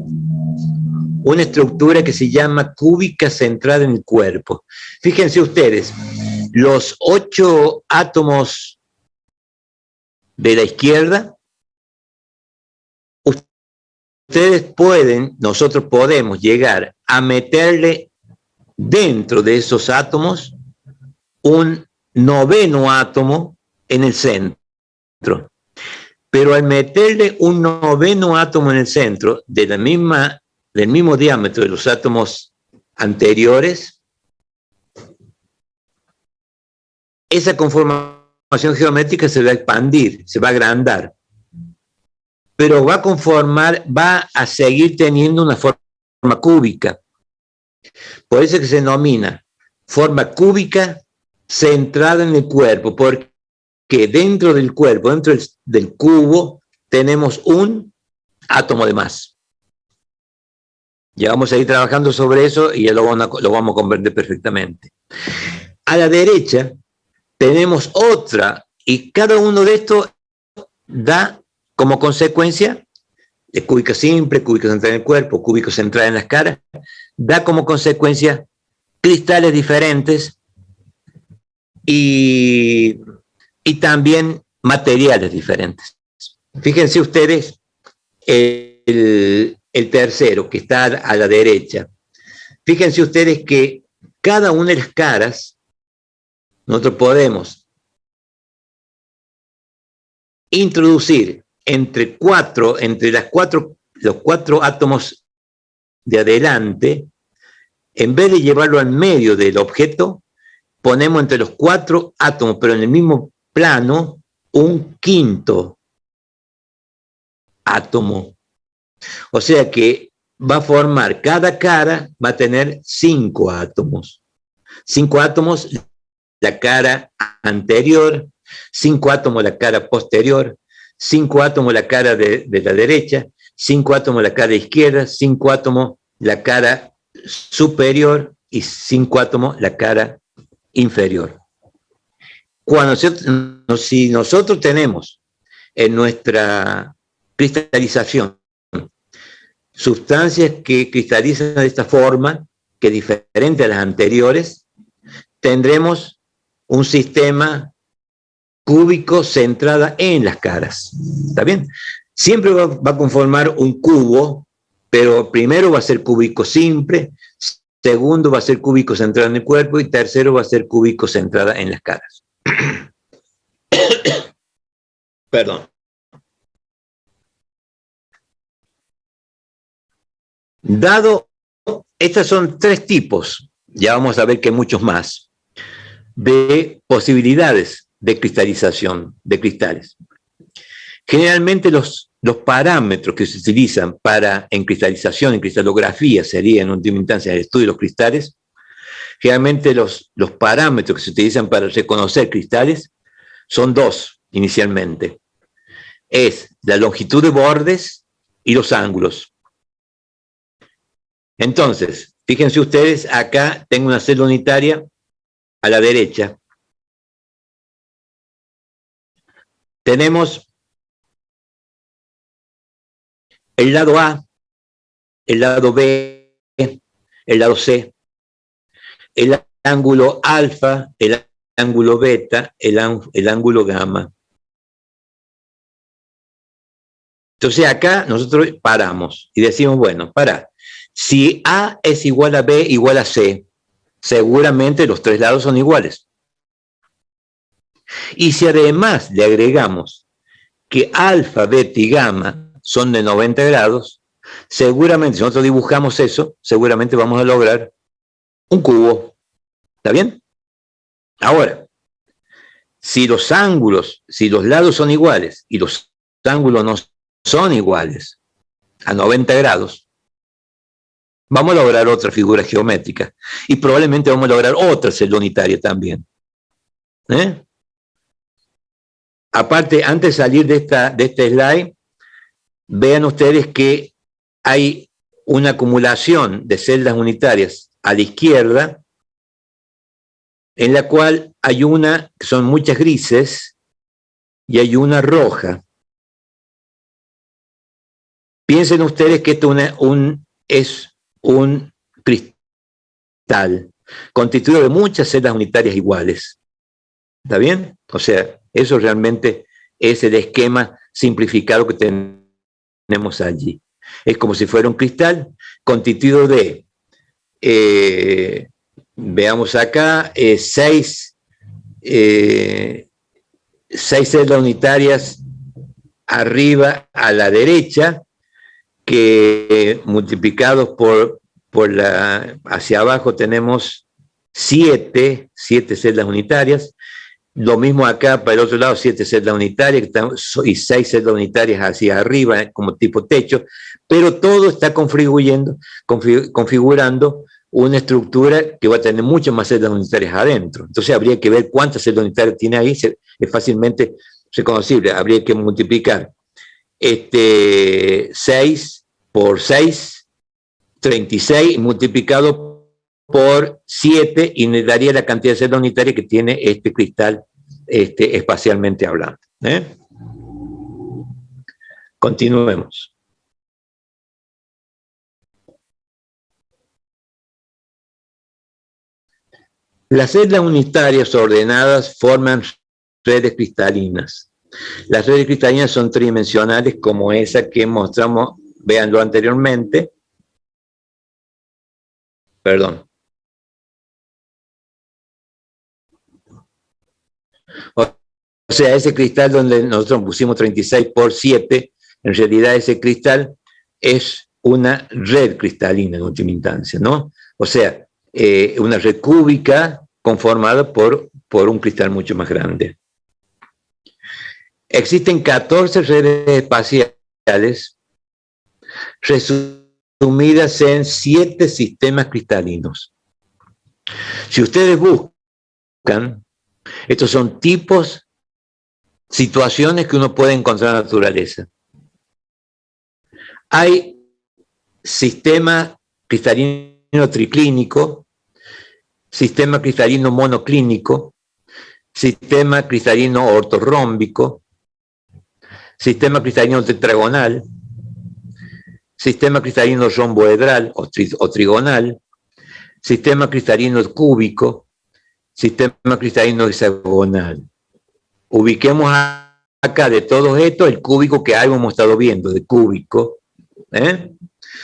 una estructura que se llama cúbica centrada en el cuerpo. Fíjense ustedes, Los 8 átomos de la izquierda, ustedes pueden, nosotros podemos llegar a meterle dentro de esos átomos un 9º átomo en el centro. Pero al meterle un 9º átomo en el centro del mismo diámetro de los átomos anteriores, esa conformación geométrica se va a expandir, se va a agrandar, pero va a seguir teniendo una forma cúbica. Por eso es que se denomina forma cúbica centrada en el cuerpo, porque dentro del cuerpo, dentro del cubo, tenemos un átomo de más. Ya vamos a ir trabajando sobre eso y ya lo vamos a comprender perfectamente. A la derecha tenemos otra, y cada uno de estos da como consecuencia, de cúbica simple, cúbico central en el cuerpo, cúbico central en las caras, da como consecuencia cristales diferentes y también materiales diferentes. Fíjense ustedes el tercero que está a la derecha. Fíjense ustedes que cada una de las caras nosotros podemos introducir entre los 4 átomos de adelante, en vez de llevarlo al medio del objeto, ponemos entre los 4 átomos, pero en el mismo plano, un 5º átomo. O sea que va a formar, cada cara va a tener 5 átomos. 5 átomos la cara anterior, 5 átomos la cara posterior, 5 átomos la cara de la derecha, 5 átomos la cara izquierda, 5 átomos la cara superior y 5 átomos la cara inferior. Si nosotros tenemos en nuestra cristalización sustancias que cristalizan de esta forma, que es diferente a las anteriores, tendremos un sistema cúbico centrada en las caras. ¿Está bien? Siempre va a conformar un cubo, pero primero va a ser cúbico simple, segundo va a ser cúbico centrado en el cuerpo y tercero va a ser cúbico centrada en las caras. Perdón. Dado, estas son 3 tipos, ya vamos a ver que hay muchos más, de posibilidades de cristalización de cristales. Generalmente los parámetros que se utilizan en cristalización, en cristalografía, sería en última instancia el estudio de los cristales, generalmente los parámetros que se utilizan para reconocer cristales son 2 inicialmente. Es la longitud de bordes y los ángulos. Entonces, fíjense ustedes, acá tengo una celda unitaria a la derecha. Tenemos el lado A, el lado B, el lado C, el ángulo alfa, el ángulo beta, el ángulo gamma. Entonces acá nosotros paramos y decimos, bueno, si A es igual a B igual a C, seguramente los 3 lados son iguales. Y si además le agregamos que alfa, beta y gamma son de 90 grados, seguramente, si nosotros dibujamos eso, seguramente vamos a lograr un cubo. ¿Está bien? Ahora, si los lados son iguales y los ángulos no son iguales a 90 grados, vamos a lograr otra figura geométrica y probablemente vamos a lograr otra celda unitaria también. Aparte, antes de salir de este slide, vean ustedes que hay una acumulación de celdas unitarias a la izquierda, en la cual hay una que son muchas grises y hay una roja. Piensen ustedes que esto es un cristal constituido de muchas celdas unitarias iguales. ¿Está bien? O sea, eso realmente es el esquema simplificado que tenemos allí. Es como si fuera un cristal constituido de, veamos acá, 6 celdas unitarias arriba a la derecha, que multiplicados por hacia abajo tenemos 7 celdas unitarias. Lo mismo acá para el otro lado, 7 celdas unitarias y 6 celdas unitarias hacia arriba, como tipo techo, pero todo está configurando una estructura que va a tener muchas más celdas unitarias adentro. Entonces habría que ver cuántas celdas unitarias tiene ahí, es fácilmente reconocible. Habría que multiplicar 6 por 6, 36, multiplicado por 7, y me daría la cantidad de celdas unitarias que tiene este cristal espacialmente hablando. Continuemos. Las celdas unitarias ordenadas forman redes cristalinas. Las redes cristalinas son tridimensionales, como esa que mostramos, véanlo anteriormente. Perdón. O sea, ese cristal donde nosotros pusimos 36 por 7, en realidad ese cristal es una red cristalina en última instancia, ¿no? O sea, una red cúbica conformada por un cristal mucho más grande. Existen 14 redes espaciales resumidas en 7 sistemas cristalinos. Si ustedes buscan, estos son tipos, situaciones que uno puede encontrar en la naturaleza. Hay sistema cristalino triclínico, sistema cristalino monoclínico, sistema cristalino ortorrómbico, sistema cristalino tetragonal, sistema cristalino romboedral o trigonal, sistema cristalino cúbico, sistema cristalino hexagonal. Ubiquemos acá de todos estos el cúbico que algo hemos estado viendo, de cúbico.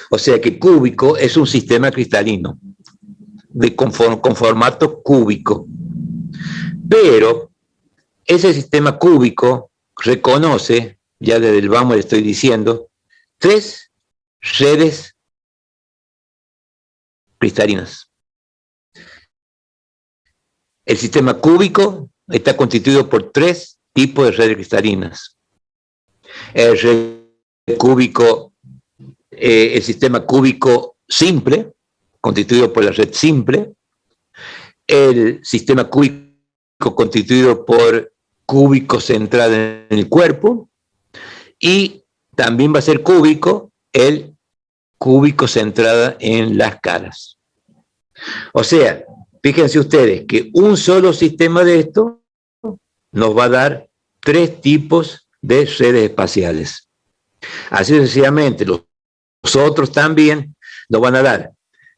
O sea que cúbico es un sistema cristalino con formato cúbico. Pero ese sistema cúbico reconoce, ya desde el vamos le estoy diciendo, 3 redes cristalinas. El sistema cúbico está constituido por 3 tipos de redes cristalinas. El sistema cúbico simple, constituido por la red simple. El sistema cúbico constituido por cúbico centrado en el cuerpo. Y también va a ser cúbico el cúbico centrado en las caras. O sea, fíjense ustedes que un solo sistema de esto nos va a dar 3 tipos de redes espaciales. Así sucesivamente, los otros también nos van a dar,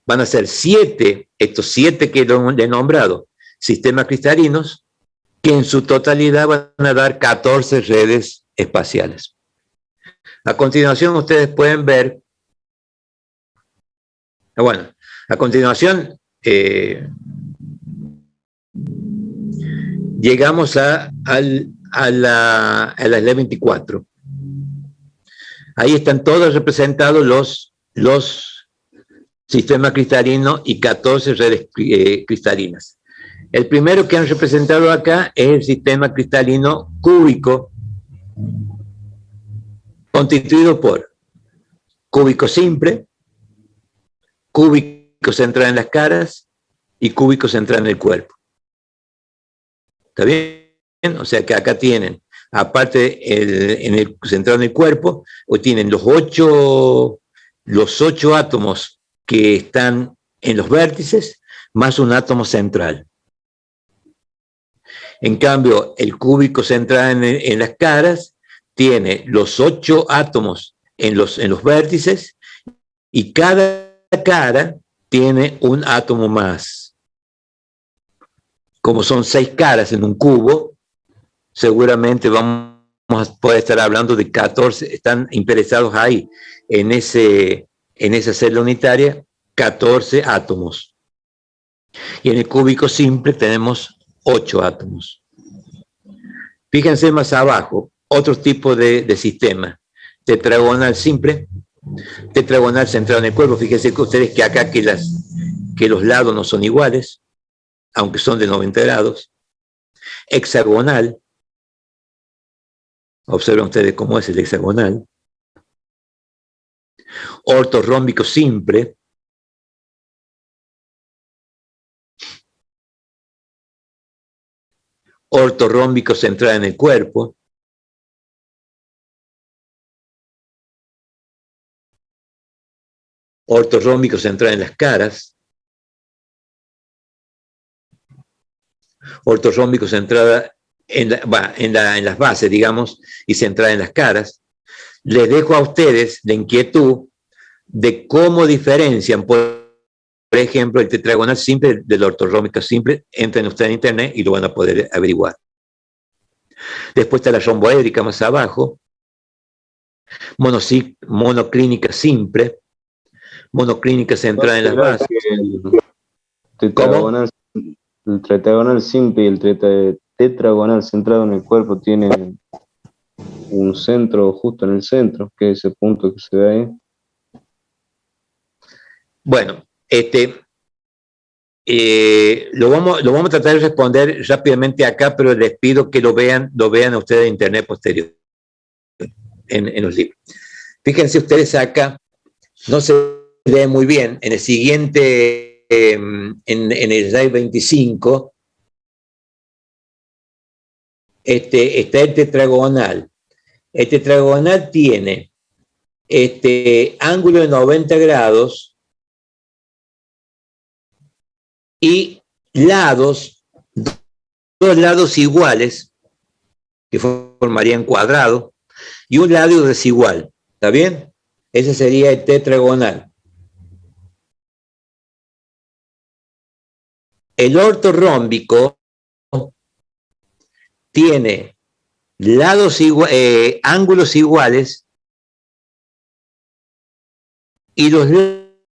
van a ser 7, estos 7 que he nombrado, sistemas cristalinos, que en su totalidad van a dar 14 redes espaciales. A continuación ustedes pueden ver, bueno, a continuación llegamos a la ley 24. Ahí están todos representados los sistemas cristalinos y 14 redes cristalinas. El primero que han representado acá es el sistema cristalino cúbico, constituido por cúbico simple, cúbico centrado en las caras y cúbico centrado en el cuerpo. ¿Está bien? O sea que acá tienen, aparte centrado en el cuerpo, o tienen los 8 átomos que están en los vértices, más un átomo central. En cambio, el cúbico centrado en las caras tiene los 8 átomos en los vértices, y cada cara tiene un átomo más. como son 6 caras en un cubo, seguramente vamos a poder estar hablando de 14, están interesados ahí, en esa celda unitaria, 14 átomos. Y en el cúbico simple tenemos 8 átomos. Fíjense más abajo, otro tipo de sistema. Tetragonal simple, tetragonal centrado en el cuerpo. Fíjense que ustedes que acá que los lados no son iguales, aunque son de 90 grados. Hexagonal. Observen ustedes cómo es el hexagonal. Ortorrómbico simple. Ortorrómbico centrado en el cuerpo. Ortorrómbico centrado en las caras. Ortorrómbico centrada en las bases, digamos, y centrada en las caras. Les dejo a ustedes la inquietud de cómo diferencian, por ejemplo, el tetragonal simple del ortorrómbico simple. Entren ustedes en internet y lo van a poder averiguar. Después está la romboédrica más abajo. Monoclínica simple. Monoclínica centrada en las bases. El tetragonal simple y el tetragonal centrado en el cuerpo tienen un centro justo en el centro, que es ese punto que se ve ahí. Bueno, lo vamos a tratar de responder rápidamente acá, pero les pido que lo vean ustedes en internet posterior, en los libros. Fíjense ustedes acá, no se lee muy bien, en el siguiente, en el slide 25, está el tetragonal. El tetragonal tiene ángulo de 90 grados y lados, 2 lados iguales, que formarían cuadrado, y un lado desigual. ¿Está bien? Ese sería el tetragonal. El ortorrómbico tiene ángulos iguales y los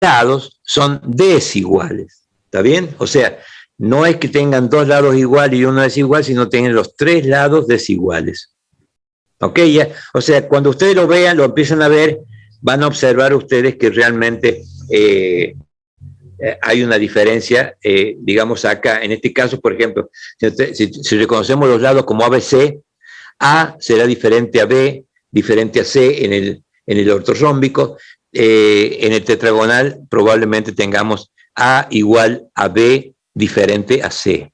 lados son desiguales. ¿Está bien? O sea, no es que tengan 2 lados iguales y uno desigual, sino tienen los 3 lados desiguales. ¿Ok? Ya, o sea, cuando ustedes lo vean, lo empiezan a ver, van a observar ustedes que realmente hay una diferencia, digamos acá, en este caso, por ejemplo, si reconocemos los lados como ABC, A será diferente a B, diferente a C en el ortorrómbico. En el tetragonal probablemente tengamos A igual a B diferente a C.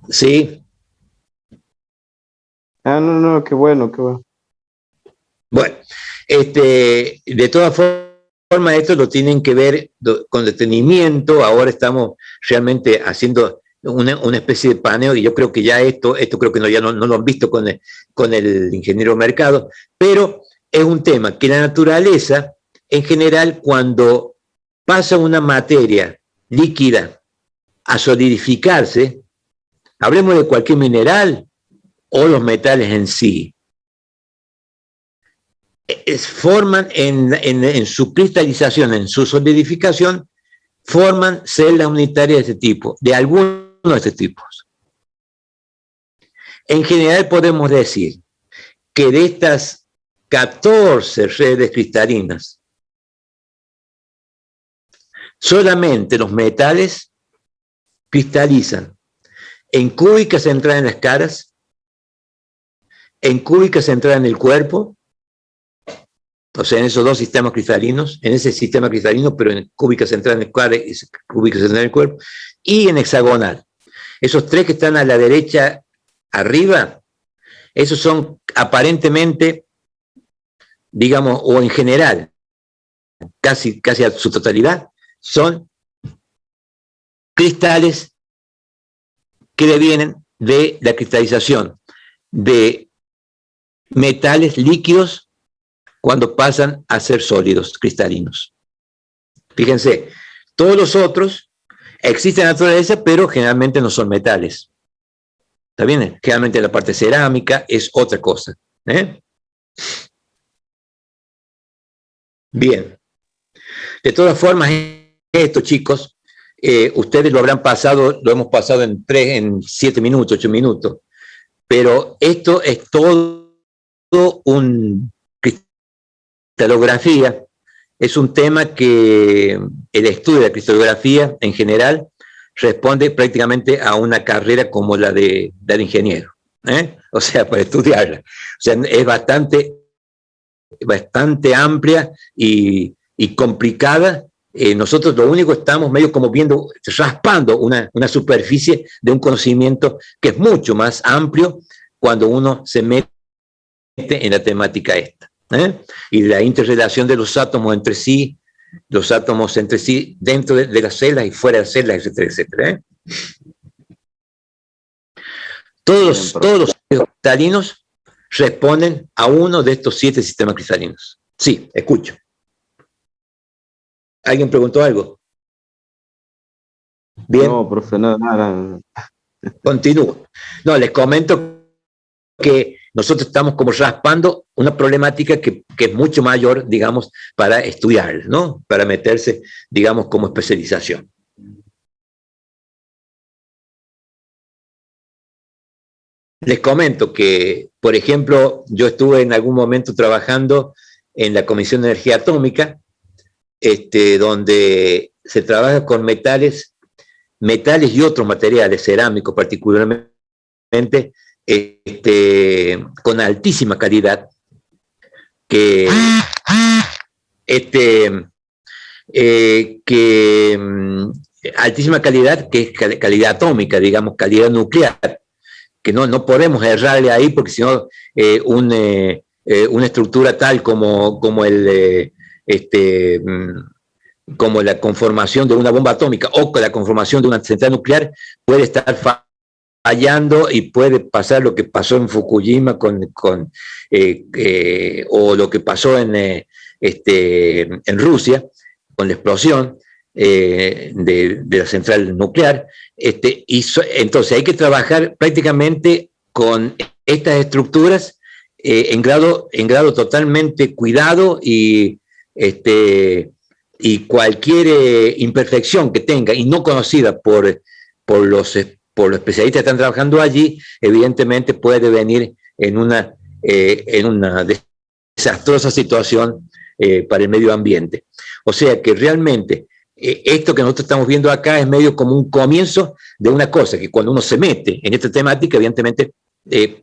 ¿Sí? No, qué bueno, qué bueno. Bueno, de todas formas, esto lo tienen que ver con detenimiento. Ahora estamos realmente haciendo una especie de paneo, y yo creo que ya esto creo que ya no lo han visto con el ingeniero Mercado, pero es un tema que la naturaleza, en general, cuando pasa una materia líquida a solidificarse, hablemos de cualquier mineral o los metales en sí, forman en su cristalización, en su solidificación, forman celdas unitarias de este tipo, de algunos de estos tipos. En general podemos decir que de estas 14 redes cristalinas, solamente los metales cristalizan en cúbica centrada en las caras, en cúbica centrada en el cuerpo, o sea, en esos 2 sistemas cristalinos, en ese sistema cristalino, pero en cúbica central en el cuadro y cúbica central en el cuerpo, y en hexagonal. Esos 3 que están a la derecha arriba, esos son aparentemente, digamos, o en general, casi a su totalidad, son cristales que devienen de la cristalización de metales líquidos cuando pasan a ser sólidos cristalinos. Fíjense, todos los otros existen en la naturaleza, pero generalmente no son metales. ¿Está bien? Generalmente la parte cerámica es otra cosa. Bien. De todas formas, esto, chicos, ustedes lo habrán pasado, lo hemos pasado en 7 minutos, 8 minutos, pero esto es todo cristalografía, es un tema que el estudio de la cristalografía en general responde prácticamente a una carrera como la de ingeniero, o sea, para estudiarla. O sea, es bastante amplia y complicada. Nosotros lo único estamos medio como viendo, raspando una superficie de un conocimiento que es mucho más amplio cuando uno se mete en la temática esta. Y la interrelación de los átomos entre sí dentro de las celdas y fuera de las celdas, etcétera, etcétera. Todos los cristalinos responden a uno de estos 7 sistemas cristalinos. Sí, escucho. ¿Alguien preguntó algo? Bien. No, profe, nada. Continúo. No, les comento que nosotros estamos como raspando una problemática que es mucho mayor, digamos, para estudiar, ¿no? Para meterse, digamos, como especialización. Les comento que, por ejemplo, yo estuve en algún momento trabajando en la Comisión de Energía Atómica, donde se trabaja con metales y otros materiales, cerámicos particularmente, con altísima calidad, altísima calidad, que es calidad atómica, digamos, calidad nuclear, que no podemos errarle ahí, porque si no, una estructura tal como la conformación de una bomba atómica o la conformación de una central nuclear puede estar fallando y puede pasar lo que pasó en Fukushima o lo que pasó en Rusia con la explosión de la central nuclear. Entonces hay que trabajar prácticamente con estas estructuras en grado totalmente cuidado y cualquier imperfección que tenga y no conocida por los especialistas que están trabajando allí, evidentemente puede venir en una desastrosa situación para el medio ambiente. O sea que realmente esto que nosotros estamos viendo acá es medio como un comienzo de una cosa, que cuando uno se mete en esta temática, evidentemente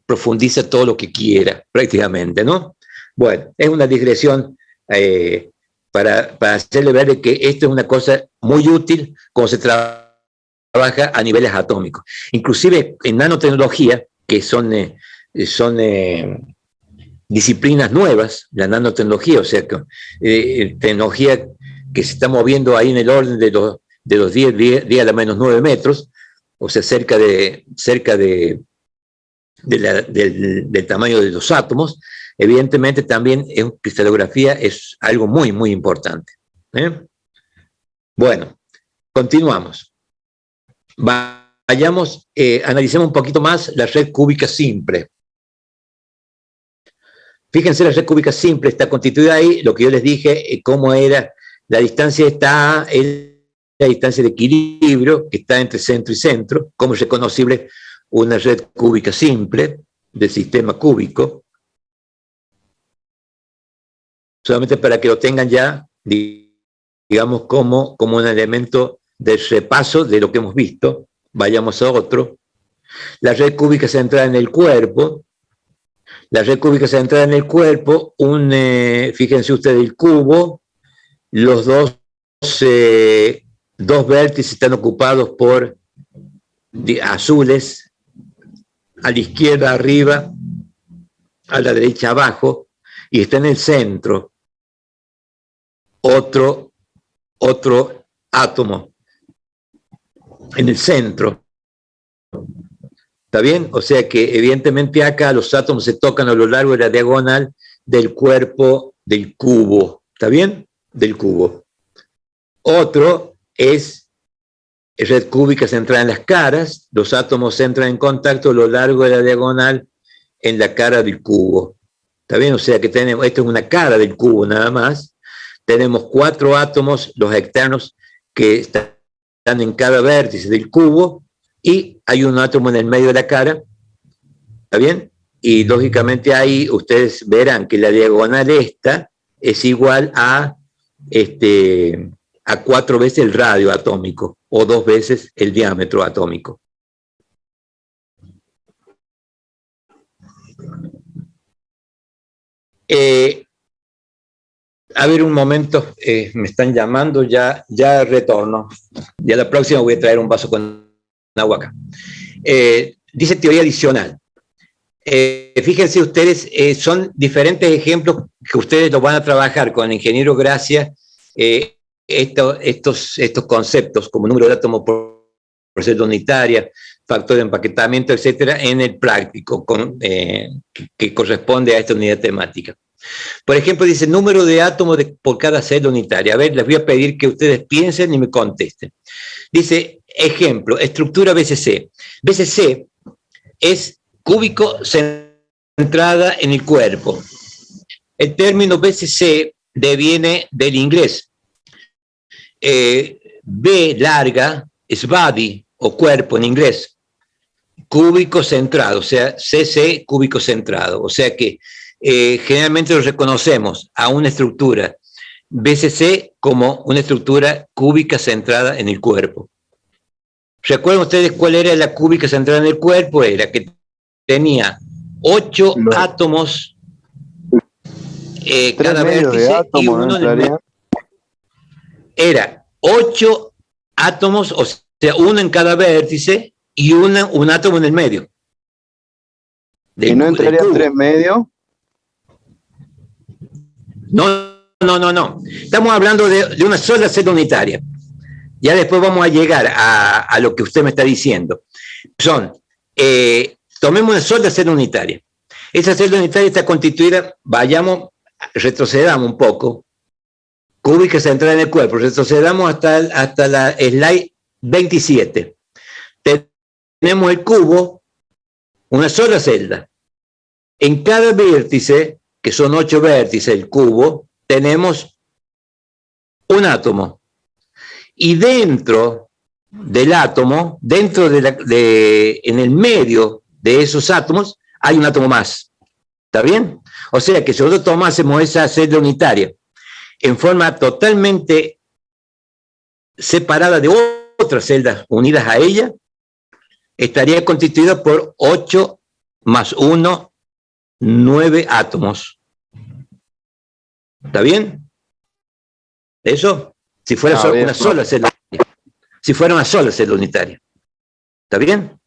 profundiza todo lo que quiera, prácticamente, ¿no? Bueno, es una digresión para hacerle ver que esto es una cosa muy útil cuando se trabaja a niveles atómicos. Inclusive en nanotecnología, que son disciplinas nuevas, la nanotecnología, o sea, tecnología que se está moviendo ahí en el orden de los 10 a la menos 9 metros, o sea, cerca del tamaño de los átomos. Evidentemente también cristalografía es algo muy, muy importante. Bueno, continuamos. Analicemos un poquito más la red cúbica simple. Fíjense, la red cúbica simple está constituida ahí, lo que yo les dije, cómo era la distancia está es la distancia de equilibrio que está entre centro y centro, como es reconocible una red cúbica simple del sistema cúbico. Solamente para que lo tengan ya, digamos, como un elemento de repaso de lo que hemos visto. Vayamos a otro. La red cúbica centrada en el cuerpo. La red cúbica centrada en el cuerpo, fíjense ustedes el cubo, los dos vértices están ocupados por azules, a la izquierda arriba, a la derecha abajo, y está en el centro otro átomo, en el centro. ¿Está bien? O sea que evidentemente acá los átomos se tocan a lo largo de la diagonal del cuerpo del cubo. ¿Está bien? Del cubo. Otro es red cúbica centrada en las caras. Los átomos entran en contacto a lo largo de la diagonal en la cara del cubo. ¿Está bien? O sea que tenemos, esto es una cara del cubo nada más. Tenemos 4 átomos, los externos, que están en cada vértice del cubo, y hay un átomo en el medio de la cara. ¿Está bien? Y lógicamente ahí ustedes verán que la diagonal esta es igual a 4 veces el radio atómico o 2 veces el diámetro atómico. A ver un momento, me están llamando, ya retorno. Ya la próxima voy a traer un vaso con agua acá. Dice teoría adicional. Fíjense ustedes, son diferentes ejemplos que ustedes los van a trabajar con el ingeniero Gracia, estos conceptos como número de átomos por celda unitaria, factor de empaquetamiento, etcétera, en el práctico que corresponde a esta unidad temática. Por ejemplo, dice número de átomos por cada celda unitaria. A ver, les voy a pedir que ustedes piensen y me contesten. Dice, ejemplo, estructura BCC. BCC es cúbico centrada en el cuerpo. El término BCC deviene del inglés. B larga es body o cuerpo en inglés. Cúbico centrado, o sea, CC cúbico centrado. O sea que generalmente lo reconocemos a una estructura BCC como una estructura cúbica centrada en el cuerpo. ¿Recuerdan ustedes cuál era la cúbica centrada en el cuerpo? Era que tenía 8 átomos cada vértice y uno en el medio. Era 8 átomos, o sea, uno en cada vértice y un átomo en el medio. ¿Y no entrarían 3 medios? No. Estamos hablando de una sola celda unitaria. Ya después vamos a llegar a lo que usted me está diciendo. Tomemos una sola celda unitaria. Esa celda unitaria está constituida, retrocedamos un poco, cúbica centrada en el cuerpo, retrocedamos hasta la slide 27. Tenemos el cubo, una sola celda. En cada vértice, que son 8 vértices del cubo, tenemos un átomo. Y dentro del átomo, en el medio de esos átomos, hay un átomo más. ¿Está bien? O sea que si nosotros tomásemos esa celda unitaria en forma totalmente separada de otras celdas unidas a ella, estaría constituida por 8 más 1, 9 átomos. ¿Está bien? Eso, si fuera una sola celda unitaria. Si fuera una sola celda unitaria. ¿Está bien?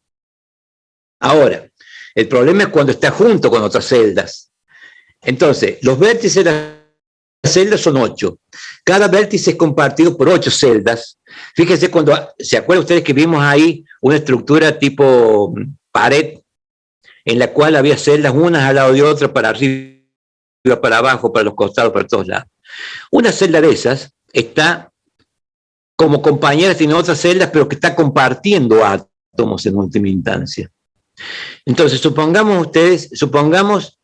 Ahora, el problema es cuando está junto con otras celdas. Entonces, los vértices de las celdas son 8. Cada vértice es compartido por 8 celdas. Fíjense ¿se acuerdan ustedes que vimos ahí una estructura tipo pared, en la cual había celdas unas al lado de otras, para arriba, para abajo, para los costados, para todos lados? Una celda de esas está como compañera, tiene otras celdas, pero que está compartiendo átomos en última instancia. Entonces, supongamos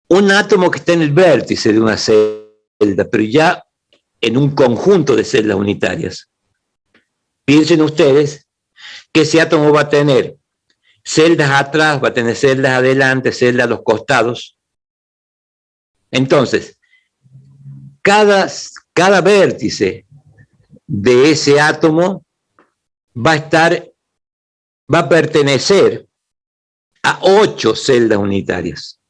un átomo que está en el vértice de una celda, pero ya en un conjunto de celdas unitarias. Piensen ustedes que ese átomo va a tener celdas atrás, va a tener celdas adelante, celdas a los costados. Entonces, cada vértice de ese átomo va a pertenecer a 8 celdas unitarias.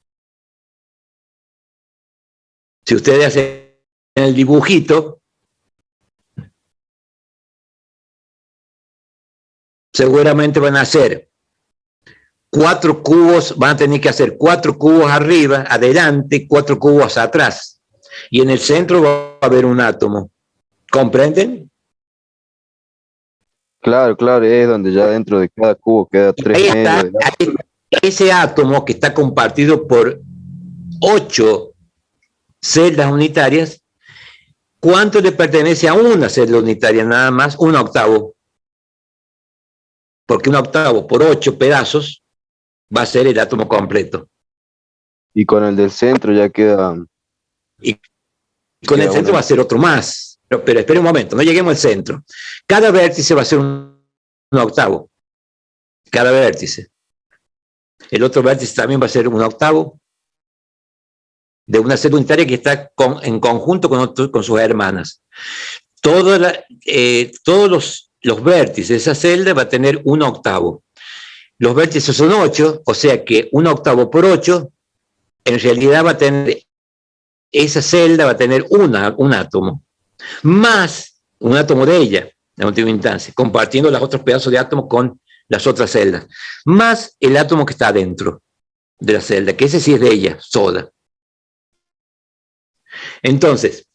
Si ustedes hacen el dibujito, seguramente van a hacer 4 cubos, van a tener que hacer 4 cubos arriba, adelante, 4 cubos atrás. Y en el centro va a haber un átomo. ¿Comprenden? Claro, es donde ya dentro de cada cubo queda 3 medios. Ese átomo que está compartido por 8 celdas unitarias, ¿cuánto le pertenece a una celda unitaria? Nada más, 1/8. Porque 1/8 por 8 pedazos va a ser el átomo completo. Y con el del centro ya queda... Y con el centro va a ser otro más. Pero espere un momento, no lleguemos al centro. Cada vértice va a ser 1/8. Cada vértice. El otro vértice también va a ser 1/8 de una celda unitaria que está en conjunto con sus hermanas. Todos los vértices de esa celda va a tener 1/8. Los vértices son 8, o sea que 1/8 por 8, en realidad va a tener, esa celda va a tener un átomo, más un átomo de ella, en última instancia, compartiendo los otros pedazos de átomos con las otras celdas, más el átomo que está dentro de la celda, que ese sí es de ella, sola. Entonces,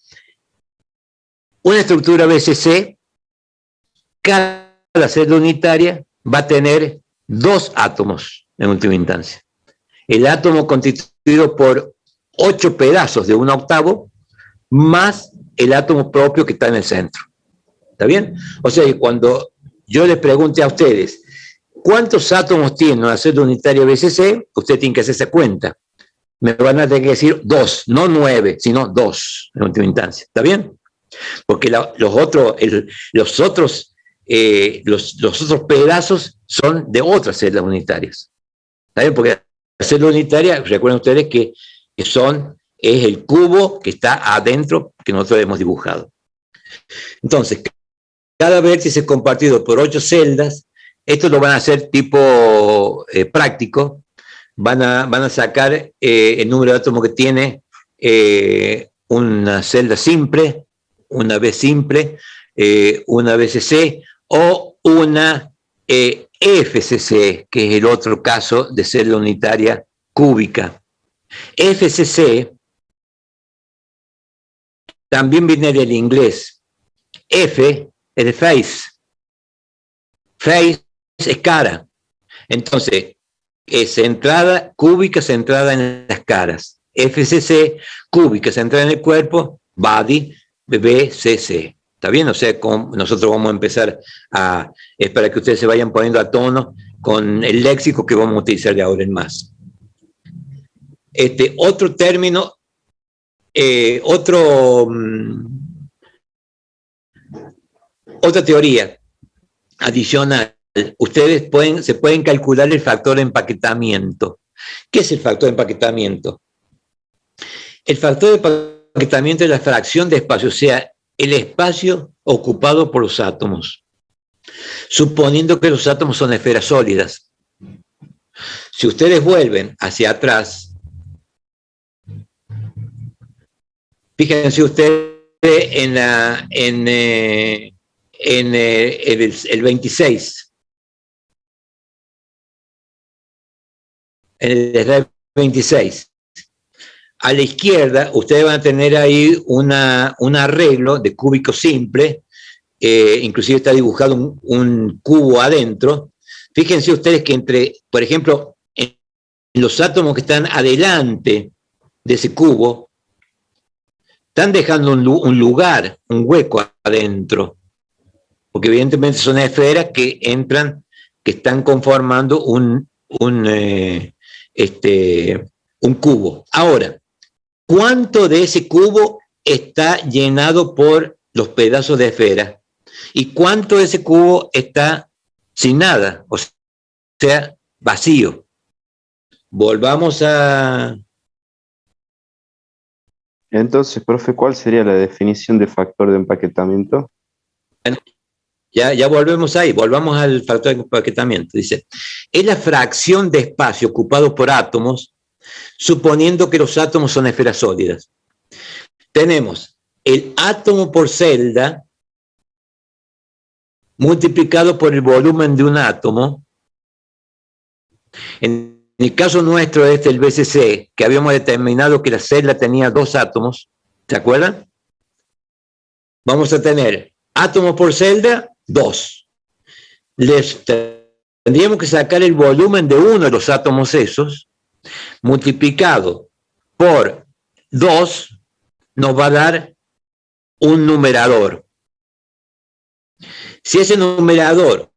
una estructura BCC, cada celda unitaria va a tener 2 átomos en última instancia. El átomo constituido por 8 pedazos de 1/8 más el átomo propio que está en el centro. ¿Está bien? O sea, cuando yo les pregunte a ustedes cuántos átomos tiene una celda unitaria BCC, ustedes tienen que hacer esa cuenta. Me van a tener que decir 2, no 9, sino 2 en última instancia. ¿Está bien? Porque los otros pedazos son de otras celdas unitarias. ¿Está bien? Porque la celda unitaria, recuerden ustedes que es el cubo que está adentro que nosotros hemos dibujado. Entonces, cada vértice compartido por 8 celdas, esto lo van a hacer tipo práctico, van a sacar el número de átomos que tiene una celda simple, una B simple, una BCC o una FCC, que es el otro caso de celda unitaria cúbica. FCC también viene del inglés. F es de face. Face es cara. Entonces, es centrada, cúbica centrada en las caras. FCC, cúbica centrada en el cuerpo, body, BCC. ¿Está bien? O sea, nosotros vamos a empezar es para que ustedes se vayan poniendo a tono con el léxico que vamos a utilizar de ahora en más. Otro término, otra teoría adicional. Ustedes se pueden calcular el factor de empaquetamiento. ¿Qué es el factor de empaquetamiento? El factor de empaquetamiento es la fracción de espacio, o sea, el espacio ocupado por los átomos, suponiendo que los átomos son esferas sólidas. Si ustedes vuelven hacia atrás, fíjense ustedes en el 26. En el slide 26. A la izquierda, ustedes van a tener ahí un arreglo de cúbico simple, inclusive está dibujado un cubo adentro. Fíjense ustedes que por ejemplo, en los átomos que están adelante de ese cubo, están dejando un lugar, un hueco adentro, porque evidentemente son esferas que están conformando un cubo. Ahora, ¿cuánto de ese cubo está llenado por los pedazos de esfera? ¿Y cuánto de ese cubo está sin nada? O sea, vacío. Volvamos a... Entonces, profe, ¿cuál sería la definición de factor de empaquetamiento? Ya volvemos ahí, volvamos al factor de empaquetamiento. Dice, es la fracción de espacio ocupado por átomos, suponiendo que los átomos son esferas sólidas. Tenemos el átomo por celda multiplicado por el volumen de un átomo. En el caso nuestro, el BCC, que habíamos determinado que la celda tenía 2 átomos, ¿se acuerdan? Vamos a tener átomos por celda, 2. Tendríamos que sacar el volumen de uno de los átomos esos, multiplicado por 2, nos va a dar un numerador. Si ese numerador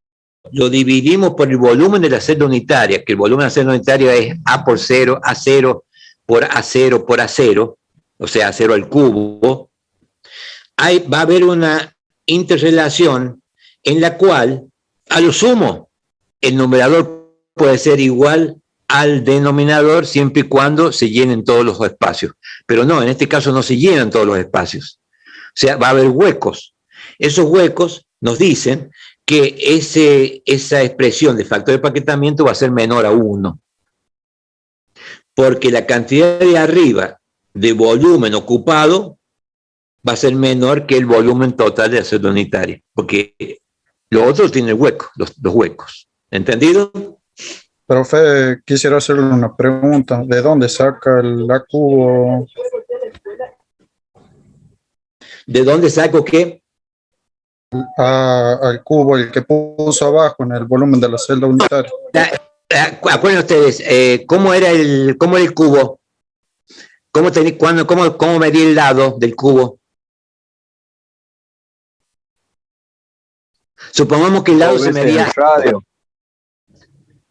lo dividimos por el volumen de la celda unitaria, que el volumen de la celda unitaria es A por 0, A0 por A0 por A0, o sea, A0 al cubo, va a haber una interrelación en la cual, a lo sumo, el numerador puede ser igual al denominador siempre y cuando se llenen todos los espacios. Pero no, en este caso no se llenan todos los espacios. O sea, va a haber huecos. Esos huecos nos dicen que esa expresión de factor de empaquetamiento va a ser menor a 1. Porque la cantidad de arriba de volumen ocupado va a ser menor que el volumen total de la celda unitaria. Porque lo otro tiene huecos, los huecos. ¿Entendido? Profe, quisiera hacerle una pregunta. ¿De dónde saca el A cubo? ¿De dónde saco qué? Al cubo, el que puso abajo en el volumen de la celda unitaria. Acuérdense ustedes, ¿cómo era el cubo? ¿Cómo medí el lado del cubo? Supongamos que el lado se medía...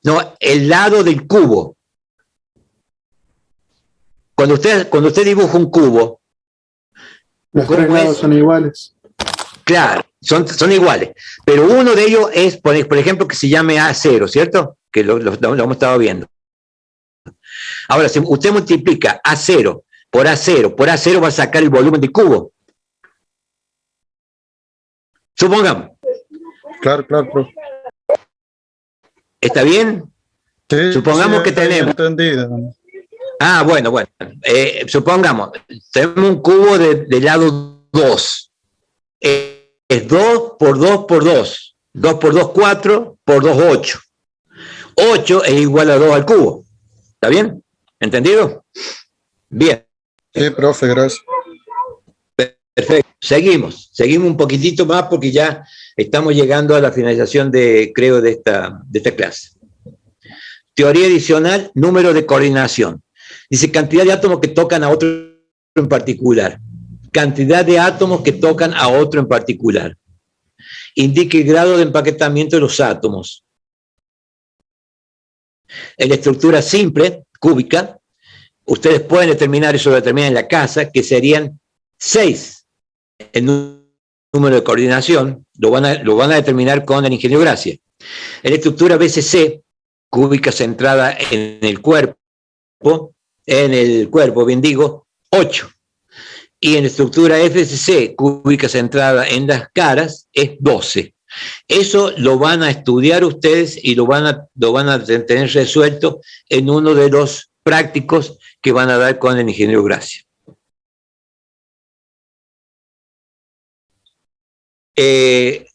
No, el lado del cubo. Cuando usted dibuja un cubo... Los tres lados son iguales. Claro, son iguales. Pero uno de ellos es, por ejemplo, que se llame A0, ¿cierto? Que lo hemos estado viendo. Ahora, si usted multiplica A0 por A0 por A0, va a sacar el volumen del cubo. Supongamos. Claro, profe. ¿Está bien? Sí, Supongamos sí, que tenemos... Entendido. Bueno. Supongamos, tenemos un cubo de lado 2. Es 2 por 2 por 2. 2 por 2, 4, por 2, 8. 8 es igual a 2 al cubo. ¿Está bien? ¿Entendido? Bien. Sí, profe, gracias. Perfecto. Seguimos un poquitito más porque ya estamos llegando a la finalización de esta clase. Teoría adicional, número de coordinación. Dice cantidad de átomos que tocan a otro en particular. Cantidad de átomos que tocan a otro en particular. Indica el grado de empaquetamiento de los átomos. En la estructura simple, cúbica, ustedes pueden determinar, eso lo determinan en la casa, que serían 6 el número de coordinación, lo van a determinar con el ingeniero Gracia. En la estructura BCC, cúbica centrada en el cuerpo, bien digo, 8. Y en la estructura FCC, cúbica centrada en las caras, es 12. Eso lo van a estudiar ustedes y lo van a tener resuelto en uno de los prácticos que van a dar con el ingeniero Gracia. En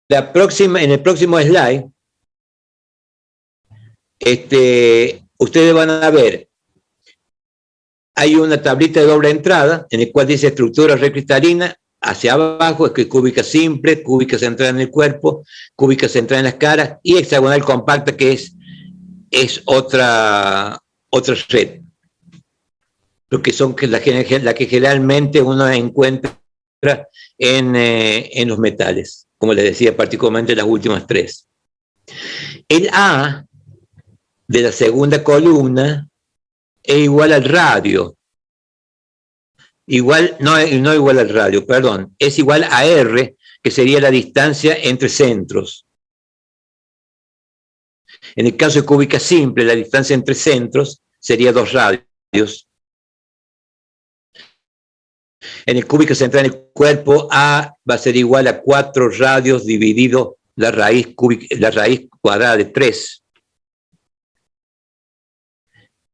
el próximo slide, ustedes van a ver, hay una tablita de doble entrada en el cual dice estructura recristalina, hacia abajo es que cúbica simple, cúbica centrada en el cuerpo, cúbica centrada en las caras y hexagonal compacta, que es otra red. Lo que son la que generalmente uno encuentra en los metales, como les decía, particularmente las últimas 3. El A de la segunda columna es igual al radio. No igual al radio, perdón. Es igual a R, que sería la distancia entre centros. En el caso de cúbica simple, la distancia entre centros sería 2 radios. En el cúbica central en el cuerpo, A va a ser igual a 4 radios dividido la raíz cuadrada de 3.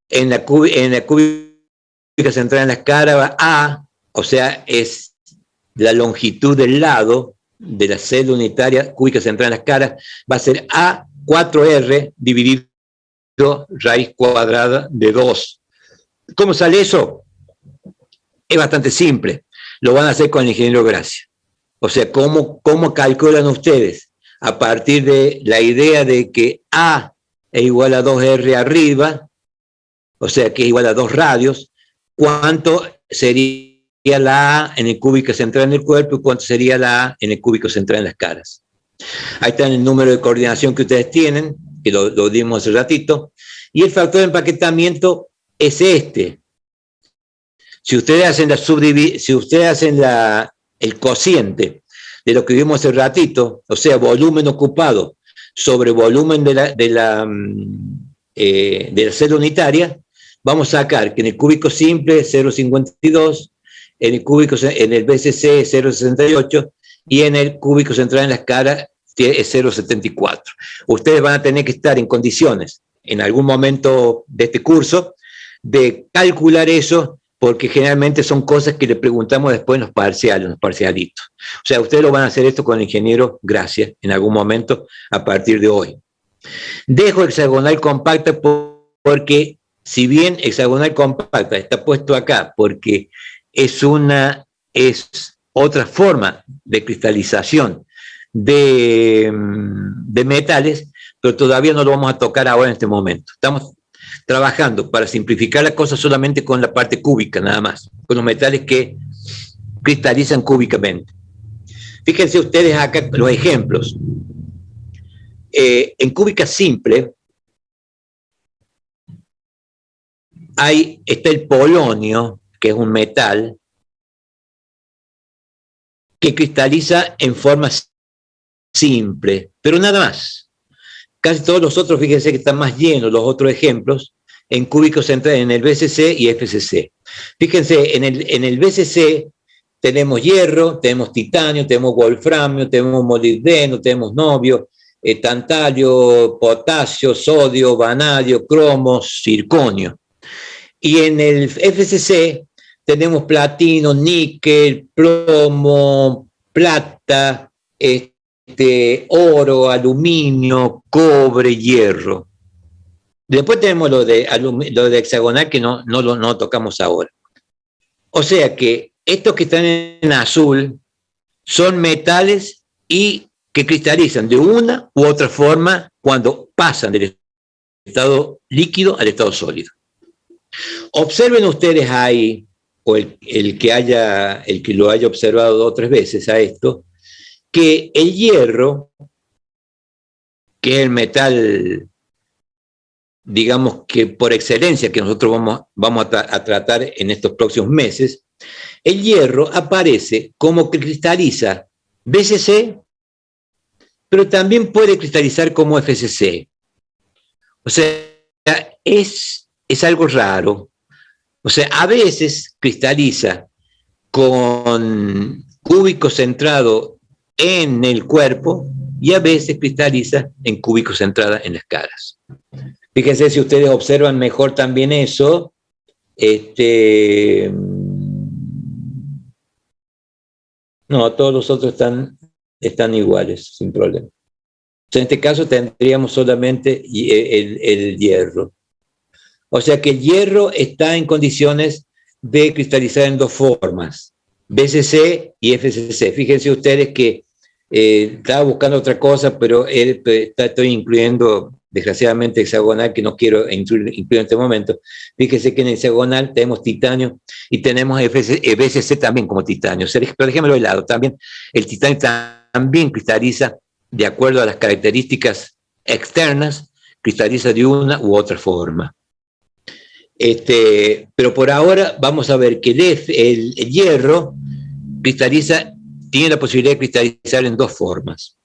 En la cúbica central en la escala, A, o sea, es la longitud del lado de la celda unitaria cúbica central en la escala, va a ser A 4R dividido raíz cuadrada de 2. ¿Cómo sale eso? Es bastante simple. Lo van a hacer con el ingeniero Gracia. O sea, ¿cómo calculan ustedes? A partir de la idea de que A es igual a 2R arriba, o sea, que es igual a 2 radios, ¿cuánto sería la A en el cúbico central en el cuerpo y cuánto sería la A en el cúbico central en las caras. Ahí está el número de coordinación que ustedes tienen, que lo dimos hace ratito, y el factor de empaquetamiento es este. Si ustedes hacen el cociente de lo que vimos hace ratito, o sea, volumen ocupado sobre volumen de la célula unitaria, vamos a sacar que en el cúbico simple 0,52, en el BCC 0,68 y en el cúbico central en las caras es 0,74. Ustedes van a tener que estar en condiciones, en algún momento de este curso, de calcular eso, porque generalmente son cosas que le preguntamos después en los parciales, en los parcialitos. O sea, ustedes lo van a hacer esto con el ingeniero Gracia en algún momento a partir de hoy. Dejo hexagonal compacta porque, si bien hexagonal compacta está puesto acá porque es otra forma de cristalización de metales, pero todavía no lo vamos a tocar ahora en este momento. Estamos trabajando para simplificar la cosa solamente con la parte cúbica, nada más, con los metales que cristalizan cúbicamente. Fíjense ustedes acá los ejemplos. En cúbica simple está el polonio, que es un metal que cristaliza en forma simple, pero nada más. Casi todos los otros, fíjense que están más llenos los otros ejemplos, en cúbicos centrales, en el BCC y FCC. Fíjense, en el BCC tenemos hierro, tenemos titanio, tenemos wolframio, tenemos molibdeno, tenemos nobio, tantalio, potasio, sodio, vanadio, cromo, circonio. Y en el FCC tenemos platino, níquel, plomo, plata, oro, aluminio, cobre, hierro. Después tenemos lo de hexagonal que no tocamos ahora. O sea que estos que están en azul son metales y que cristalizan de una u otra forma cuando pasan del estado líquido al estado sólido. Observen ustedes ahí, o el que lo haya observado 2 o 3 veces a esto, que el hierro, que es el metal, digamos que por excelencia que nosotros vamos a tratar en estos próximos meses, el hierro aparece como que cristaliza BCC, pero también puede cristalizar como FCC. O sea, es algo raro. O sea, a veces cristaliza con cúbico centrado en el cuerpo y a veces cristaliza en cúbico centrada en las caras. Fíjense si ustedes observan mejor también eso. No, todos los otros están iguales, sin problema. En este caso tendríamos solamente el hierro. O sea que el hierro está en condiciones de cristalizar en 2 formas, BCC y FCC. Fíjense ustedes que estaba buscando otra cosa, pero estoy incluyendo, desgraciadamente, hexagonal, que no quiero incluir en este momento. Fíjense que en el hexagonal tenemos titanio y tenemos BCC también como titanio. O sea, pero déjenmelo de lado. También el titanio también cristaliza de acuerdo a las características externas, cristaliza de una u otra forma. Pero por ahora vamos a ver que el hierro tiene la posibilidad de cristalizar en 2 formas.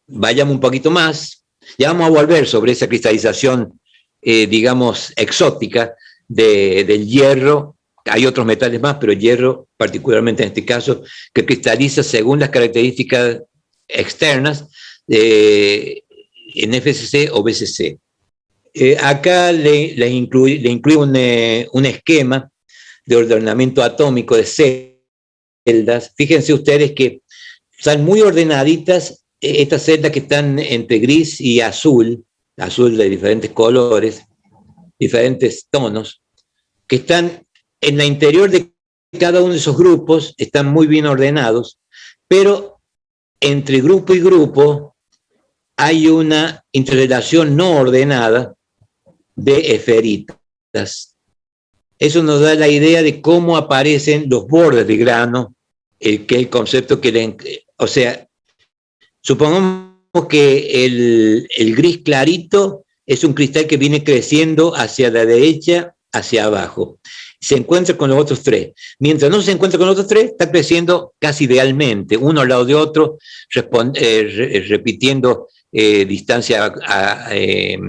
Vayamos un poquito más, ya vamos a volver sobre esa cristalización, digamos, exótica del hierro. Hay otros metales más, pero el hierro, particularmente en este caso, que cristaliza según las características externas en FCC o BCC. Acá le incluye un esquema de ordenamiento atómico de celdas. Fíjense ustedes que están muy ordenaditas estas celdas que están entre gris y azul de diferentes colores, diferentes tonos, que están en la interior de cada uno de esos grupos, están muy bien ordenados, pero entre grupo y grupo hay una interrelación no ordenada de esferitas. Eso nos da la idea de cómo aparecen los bordes de grano, que es el concepto o sea, supongamos que el gris clarito es un cristal que viene creciendo hacia la derecha, hacia abajo. Se encuentra con los otros tres. Mientras no se encuentra con los otros tres, está creciendo casi idealmente, uno al lado de otro, repitiendo distancia,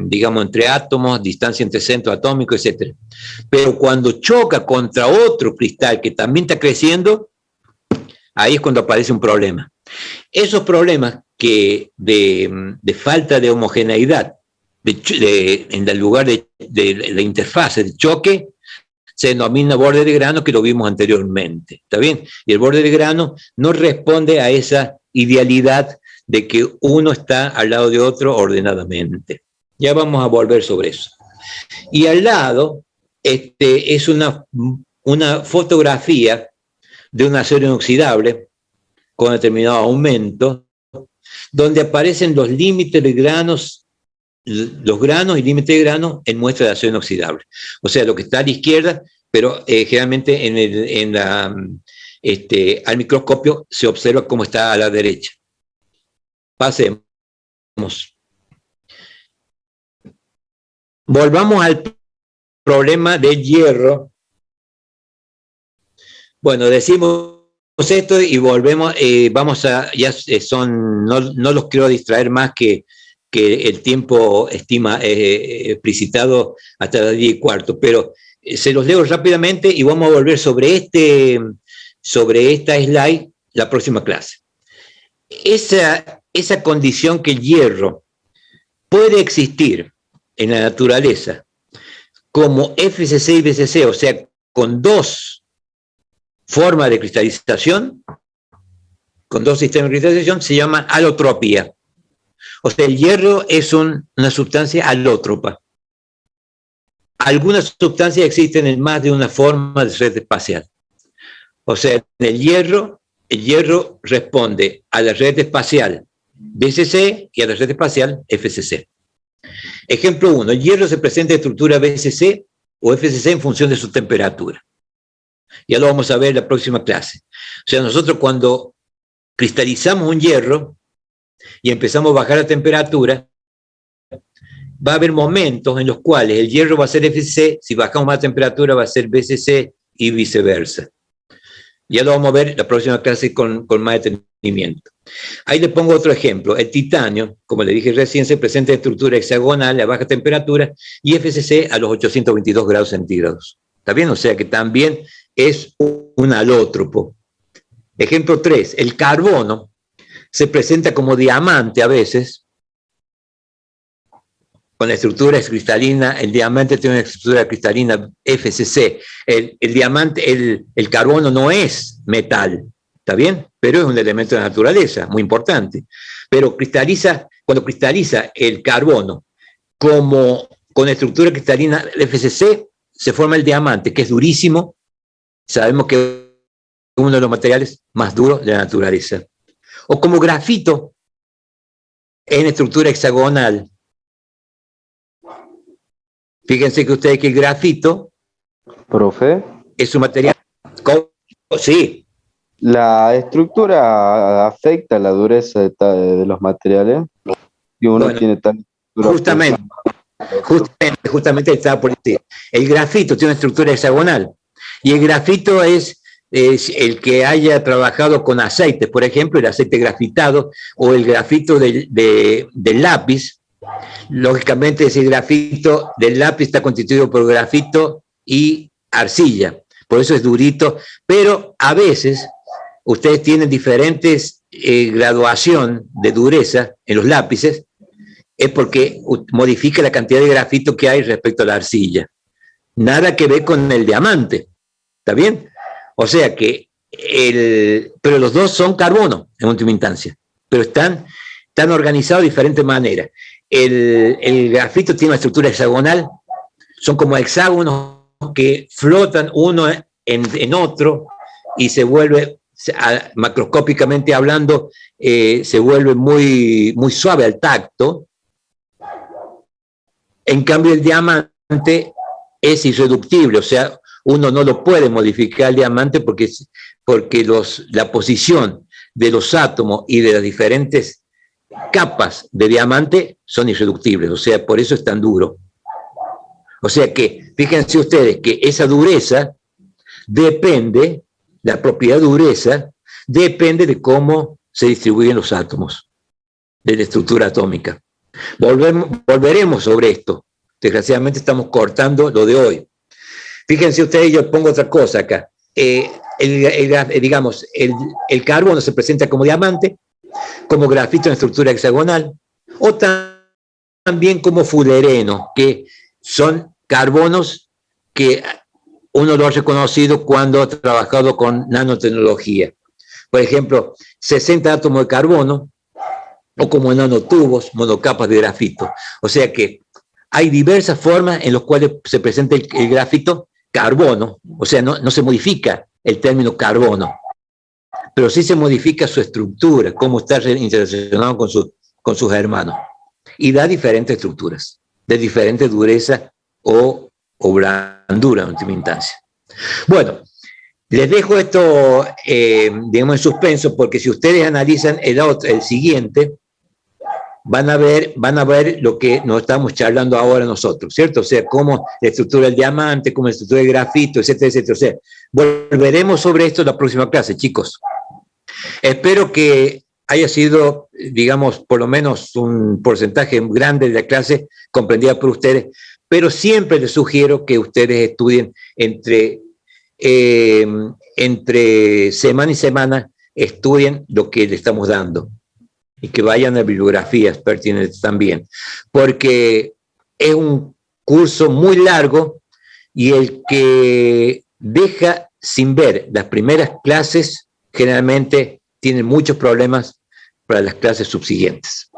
digamos, entre átomos, distancia entre centros atómicos, etc. Pero cuando choca contra otro cristal que también está creciendo, ahí es cuando aparece un problema. Esos problemas de falta de homogeneidad en el lugar de la interfase de choque se denomina borde de grano, que lo vimos anteriormente, ¿está bien? Y el borde de grano no responde a esa idealidad de que uno está al lado de otro ordenadamente. Ya vamos a volver sobre eso. Y al lado es una fotografía de un acero inoxidable con determinado aumento, donde aparecen los límites de granos, los granos y límites de granos en muestra de acero inoxidable. O sea, lo que está a la izquierda, pero generalmente al microscopio se observa cómo está a la derecha. Pasemos. Volvamos al problema del hierro. Bueno, decimos esto y volvemos, no los quiero distraer más que el tiempo explicitado hasta las 10:15, pero se los leo rápidamente y vamos a volver sobre esta slide la próxima clase. Esa condición que el hierro puede existir en la naturaleza como FCC y BCC, o sea, con dos formas de cristalización, con dos sistemas de cristalización, se llama alotropía. O sea, el hierro es una sustancia alótropa. Algunas sustancias existen en más de una forma de red espacial. O sea, el hierro responde a la red espacial BCC y a la red espacial FCC. Ejemplo 1. El hierro se presenta en estructura BCC o FCC en función de su temperatura. Ya lo vamos a ver en la próxima clase. O sea, nosotros cuando cristalizamos un hierro y empezamos a bajar la temperatura, va a haber momentos en los cuales el hierro va a ser FCC, si bajamos más temperatura va a ser BCC y viceversa. Ya lo vamos a ver en la próxima clase con más detenimiento. Ahí le pongo otro ejemplo. El titanio, como le dije recién, se presenta en estructura hexagonal a baja temperatura y FCC a los 822 grados centígrados. ¿Está bien? O sea que también es un alótropo. Ejemplo 3. El carbono se presenta como diamante a veces, con la estructura cristalina. El diamante tiene una estructura cristalina FCC. El carbono no es metal, ¿está bien? Pero es un elemento de la naturaleza, muy importante. Pero cuando cristaliza el carbono con estructura cristalina FCC, se forma el diamante, que es durísimo. Sabemos que es uno de los materiales más duros de la naturaleza. O como grafito, en estructura hexagonal. Fíjense que ustedes que el grafito, profe, es un material. Sí. ¿La estructura afecta la dureza de los materiales? Y uno tiene tal estructura. Justamente estaba por decir. El grafito tiene una estructura hexagonal. Y el grafito es el que haya trabajado con aceites, por ejemplo, el aceite grafitado o el grafito del lápiz. Lógicamente, ese grafito del lápiz está constituido por grafito y arcilla, por eso es durito, pero a veces ustedes tienen diferentes graduación de dureza en los lápices, es porque modifica la cantidad de grafito que hay respecto a la arcilla. Nada que ver con el diamante, ¿está bien? O sea que, pero los dos son carbono en última instancia, pero están organizados de diferentes maneras. El grafito tiene una estructura hexagonal, son como hexágonos que flotan uno en otro y se vuelve, macroscópicamente hablando, se vuelve muy, muy suave al tacto. En cambio, el diamante es irreductible, o sea, uno no lo puede modificar el diamante porque la posición de los átomos y de las diferentes capas de diamante son irreductibles, o sea, por eso es tan duro. O sea que, fíjense ustedes que esa dureza depende, la propiedad de dureza, depende de cómo se distribuyen los átomos, de la estructura atómica. Volveremos sobre esto. Desgraciadamente estamos cortando lo de hoy. Fíjense ustedes, yo pongo otra cosa acá. Digamos, el carbono se presenta como diamante, como grafito en estructura hexagonal, o también como fulereno, que son carbonos que uno lo ha reconocido cuando ha trabajado con nanotecnología. Por ejemplo, 60 átomos de carbono, o como nanotubos, monocapas de grafito. O sea que hay diversas formas en las cuales se presenta el grafito carbono, o sea, no se modifica el término carbono, pero sí se modifica su estructura, cómo está interrelacionado con sus hermanos, y da diferentes estructuras, de diferente dureza o blandura en última instancia. Bueno, les dejo esto, digamos, en suspenso, porque si ustedes analizan el siguiente, van a ver lo que nos estamos charlando ahora nosotros, ¿cierto? O sea, cómo la estructura del diamante, cómo la estructura del grafito, etcétera, etcétera. O sea, volveremos sobre esto en la próxima clase, chicos. Espero que haya sido, digamos, por lo menos un porcentaje grande de la clase comprendida por ustedes, pero siempre les sugiero que ustedes estudien entre semana y semana, estudien lo que le estamos dando y que vayan a bibliografías pertinentes también, porque es un curso muy largo y el que deja sin ver las primeras clases generalmente tiene muchos problemas para las clases subsiguientes.